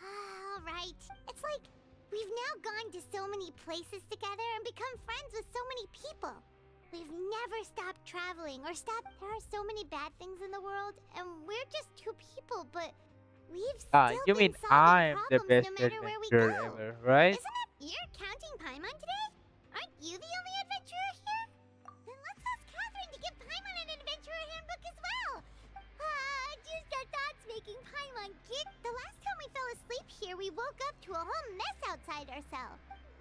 All right. It's like we've now gone to so many places together and become friends with so many people. We've never stopped traveling or stopped. There are so many bad things in the world, and we're just two people, but we've still You been mean solving I'm the problems best no matter where we adventurer go. ever, right? Isn't it? You're counting Paimon today? Aren't you the only adventurer here? Then let's ask Catherine to give Paimon an adventurer handbook as well. Just our thoughts making Paimon gig. The last time we fell asleep here, we woke up to a whole mess outside our cell.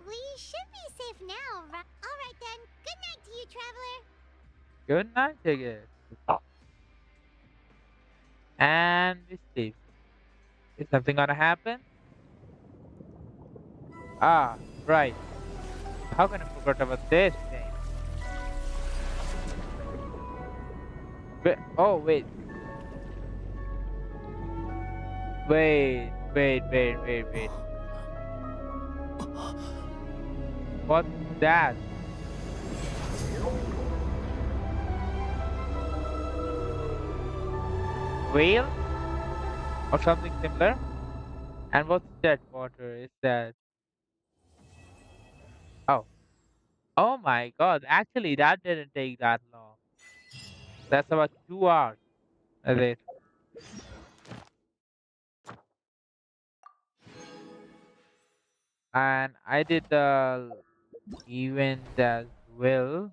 We should be safe now, right? All right then. Good night to you, traveler. Good night, I guess. And we sleep. Is something gonna happen? Ah, right. How can I forget about this thing? Oh, wait. Wait. What's that? Whale? Or something similar? And what's that water? Is that Oh my god, actually that didn't take that long. That's about 2 hours. Is it? And I did the event as well.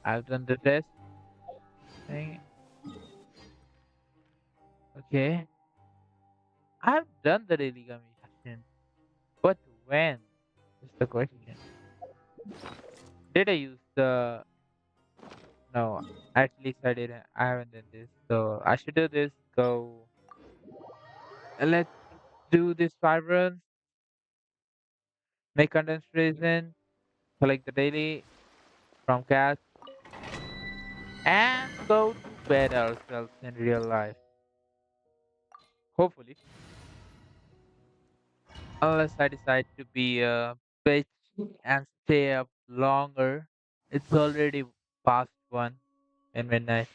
I've done the test thing. Okay. I've done the daily commission. But when is the question? Did I use the no, at least I didn't. I haven't done this. So I should do this. Go. Let's do this 5 runs. Make condensed resin. Collect the daily from cash. And go to bed ourselves in real life. Hopefully. Unless I decide to be a bitch and stay up longer. It's already past 1 in midnight.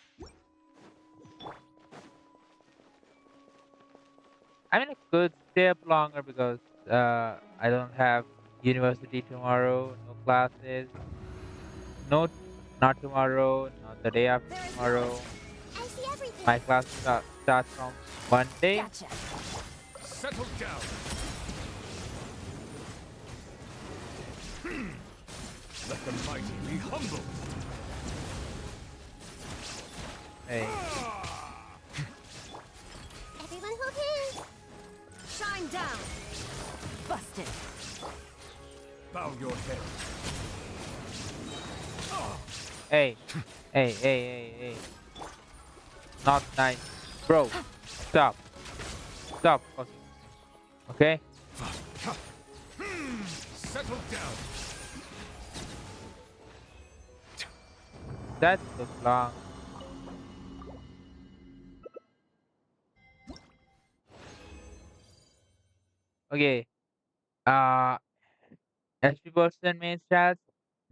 I mean, I could stay up longer because I don't have university tomorrow, no classes, no, not tomorrow, not the day after tomorrow. I see everything. My class starts from Monday. Gotcha. Settle down. Let the mighty be humble. Hey, Everyone hold hands. Shine down. Busted. Bow your head. hey, hey. Not nice, bro. Stop, fucking. Okay, Settle down. that took long. Okay, uh, SP% main stats,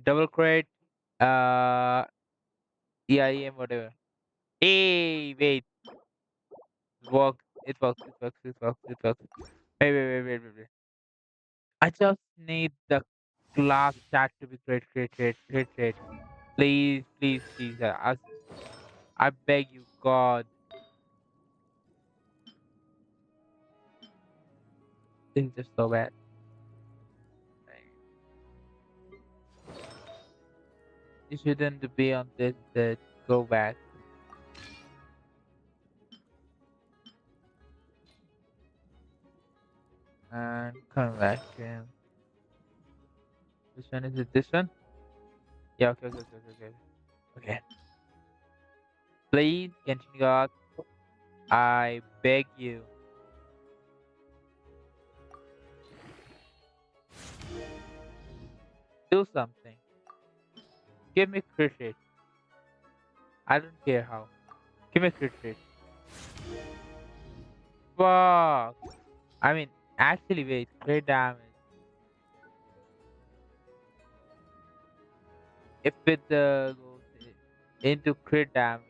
double crit, uh, EIM, whatever. Hey, wait. It works. Wait. I just need the class chat to be great. Please. I beg you, God. This is just so bad. You shouldn't be on this. Go back and come back. Which one is it? This one? Yeah. Okay. Please continue, God. I beg you. Do something. Give me credit. I don't care how. Give me credit. Fuck. I mean, actually, wait. Crit damage. If it goes into crit damage,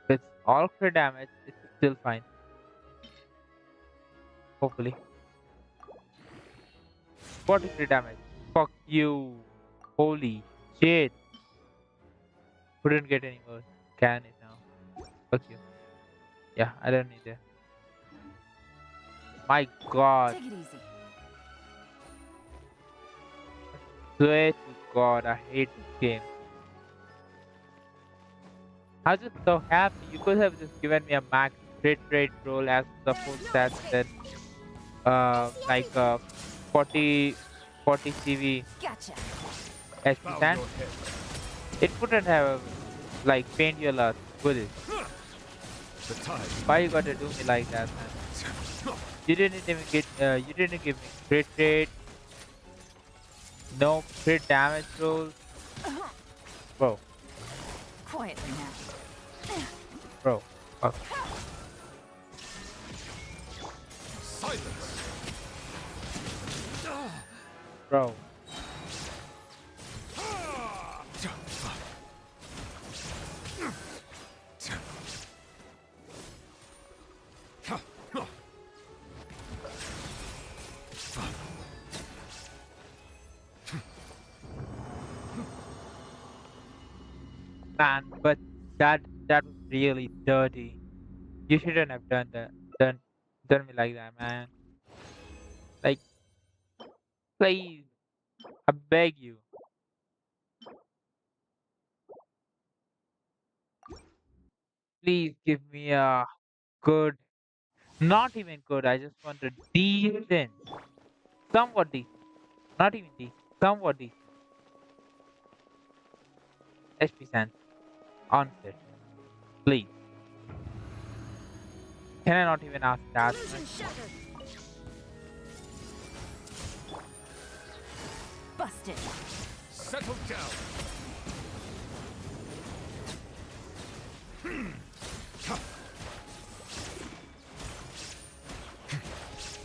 if it's all crit damage, it's still fine. Hopefully. 40 crit damage. Fuck you. Holy shit. Couldn't get any more. Can it now? Fuck you. Yeah, I don't need it. My god. Take it easy. Swear to God, I hate this game. I was just so happy. You could have just given me a max crit rate roll as the full stats and then like 40 CV Gotcha. HP stand. It wouldn't have like pained you a lot, would it? Why you gotta do me like that, man? You didn't even get you didn't give me crit rate, no crit damage rolls. Bro, Quietly now. bro, fuck. Silence. Bro. man. But that was really dirty. You shouldn't have done done me like that, man. Like, please, I beg you, please give me a good, not even good. I just want a decent, somewhat decent, not even decent, somewhat decent. HP Sans on it, please. Can I not even ask that much? Illusion shattered. Busted. Settle down.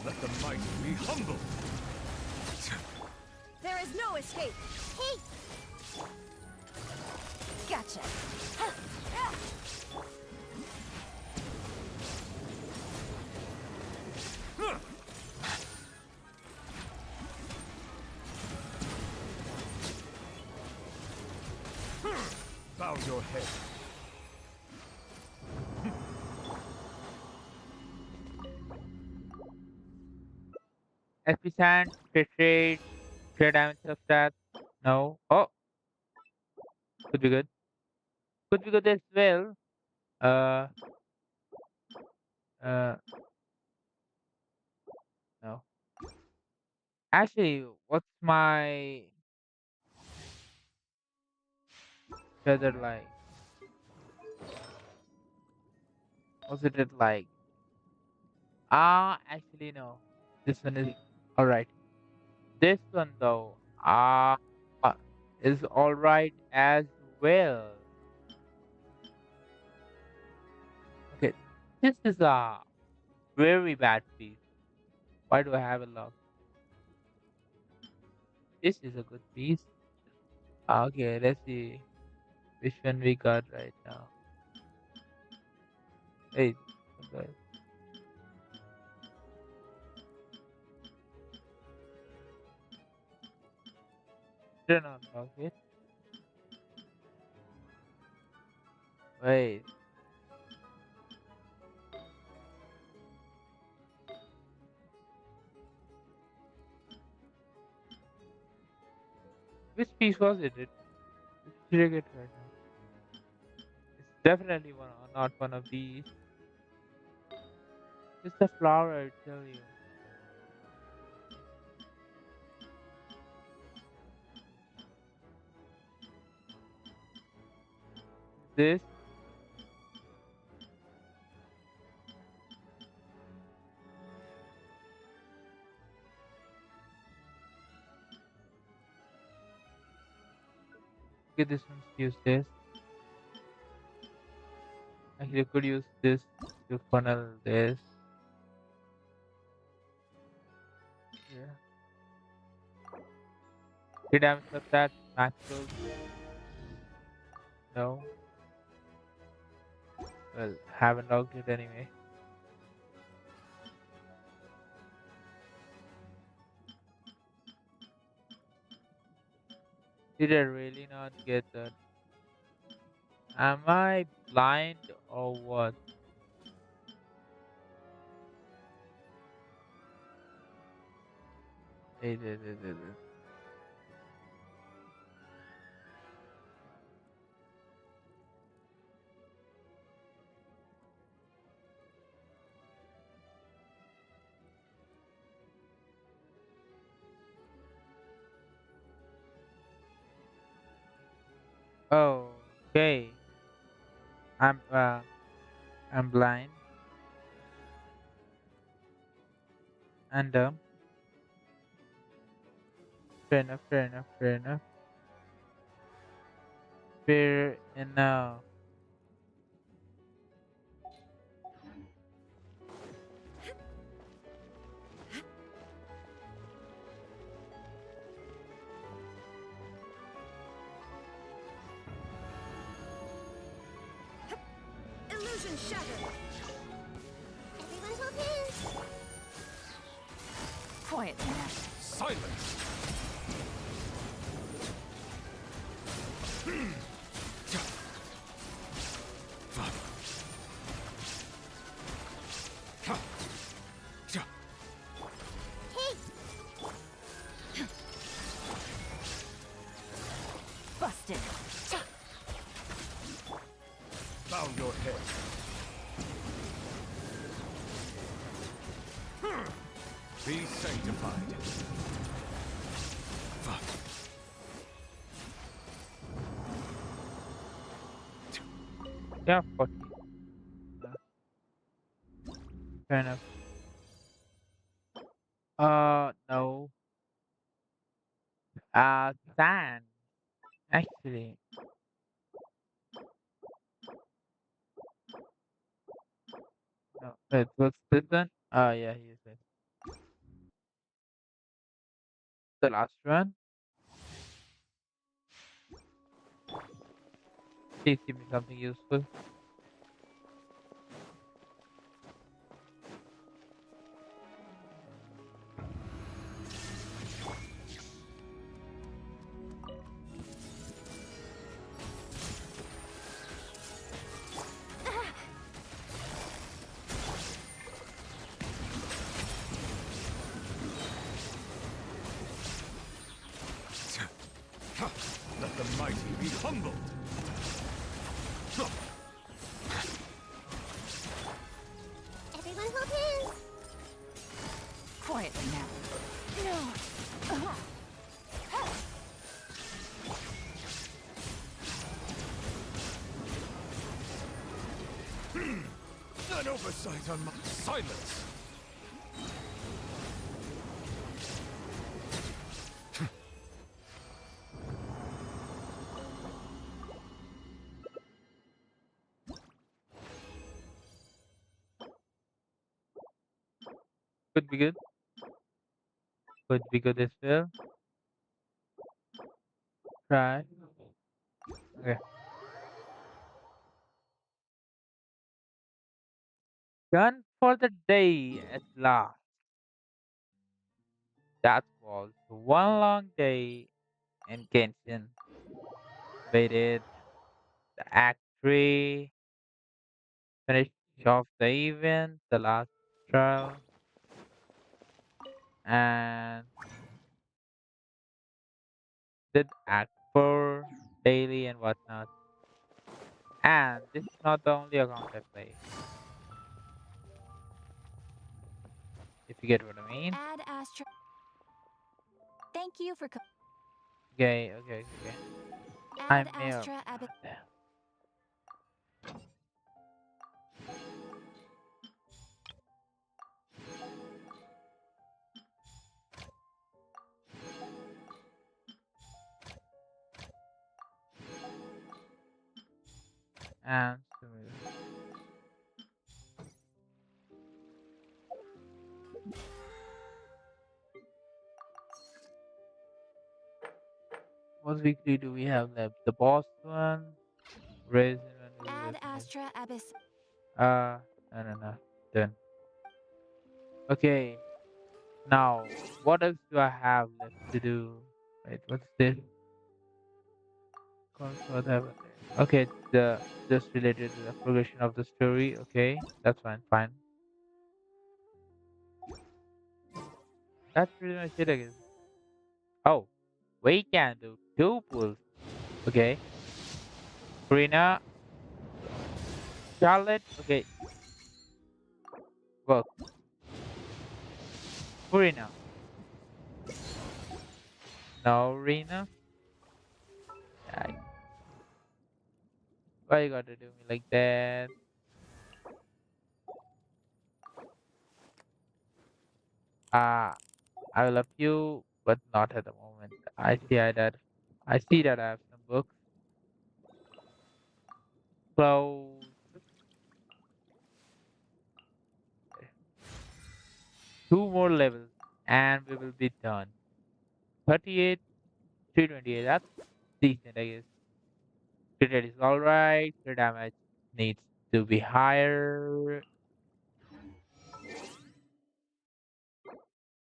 Let the mighty be humble. There is no escape. Hey! Gotcha. Bow your head. SP Sans, trade, trade damage of that. No. Oh, could be good. Could be good as well. Uh, uh, no. Actually, what's my feather like? What's it like? Actually, no. This one is alright. This one, though, is alright as well. Okay, this is a very bad piece. Why do I have a lock? This is a good piece. Okay, let's see which one we got right now. Hey, okay. Turn on lock it. Wait. Which piece was it? Which did I get right now? It's definitely one, not one of these. It's the flower, I tell you. This. Okay, this one's use this. Actually, I could use this to funnel this. Yeah. 3 damage of that. Maximum. No. Well, haven't logged it anyway. Did I really not get that? Am I blind or what? Hey. Oh, okay. I'm uh I'm blind and fair enough. Fair enough. Illusion shattered. Everyone hold hands! Quiet now. Silence. Be sanctified. Fuck. Yeah, 40. Uh, Fair enough. No. Sand. Actually, no. Wait, what's this one? Yeah, he is it. The last one. Please give me something useful. Let the mighty be humbled. Everyone hold hands. Quietly now. No. An oversight on my silence. Could be good. Could be good as well. Try. Okay. Done for the day at last. That was one long day in Genshin. Waited the Act 3, finished off the event, the last trial, and did Act 4 daily and whatnot. And this is not the only account I play, if you get what I mean. Ad Astra. Thank you for. Okay. I Ad may or Astra may Abbot. not. And what weekly do we have left? The boss one, Resin one will Ad be finished. Astra Abyss. Uh, no. Done. Okay. Now, what else do I have left to do? Wait, what's this? What happened there? Okay, the just related to the progression of the story. Okay, that's fine. That's pretty much it, I guess. Oh, we can do two pulls. Okay, Karina, Charlotte. Okay, work. Karina. No, Rina. Yeah, why you gotta do me like that? Ah, I love you, but not at the moment. I see that I have some books close. Two more levels, and we will be done. 38, 328. That's decent, I guess. Crit rate is alright. Crit damage needs to be higher.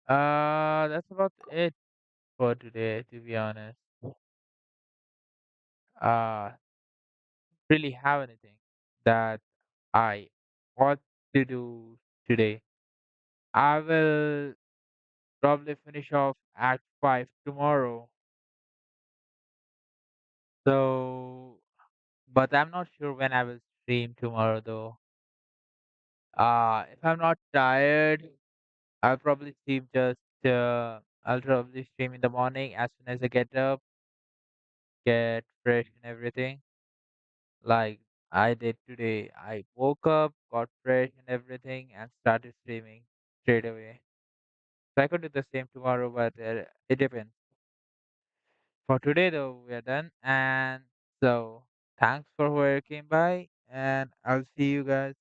That's about it for today, to be honest. Uh, really have anything that I want to do today. I will probably finish off Act 5 tomorrow. So, but I'm not sure when I will stream tomorrow though. If I'm not tired, I'll probably stream just I'll probably stream in the morning as soon as I get up, get fresh and everything. Like I did today. I woke up, got fresh and everything, and started streaming straight away. So I could do the same tomorrow, but it depends. For today, though, we are done. And so, thanks for whoever came by, and I'll see you guys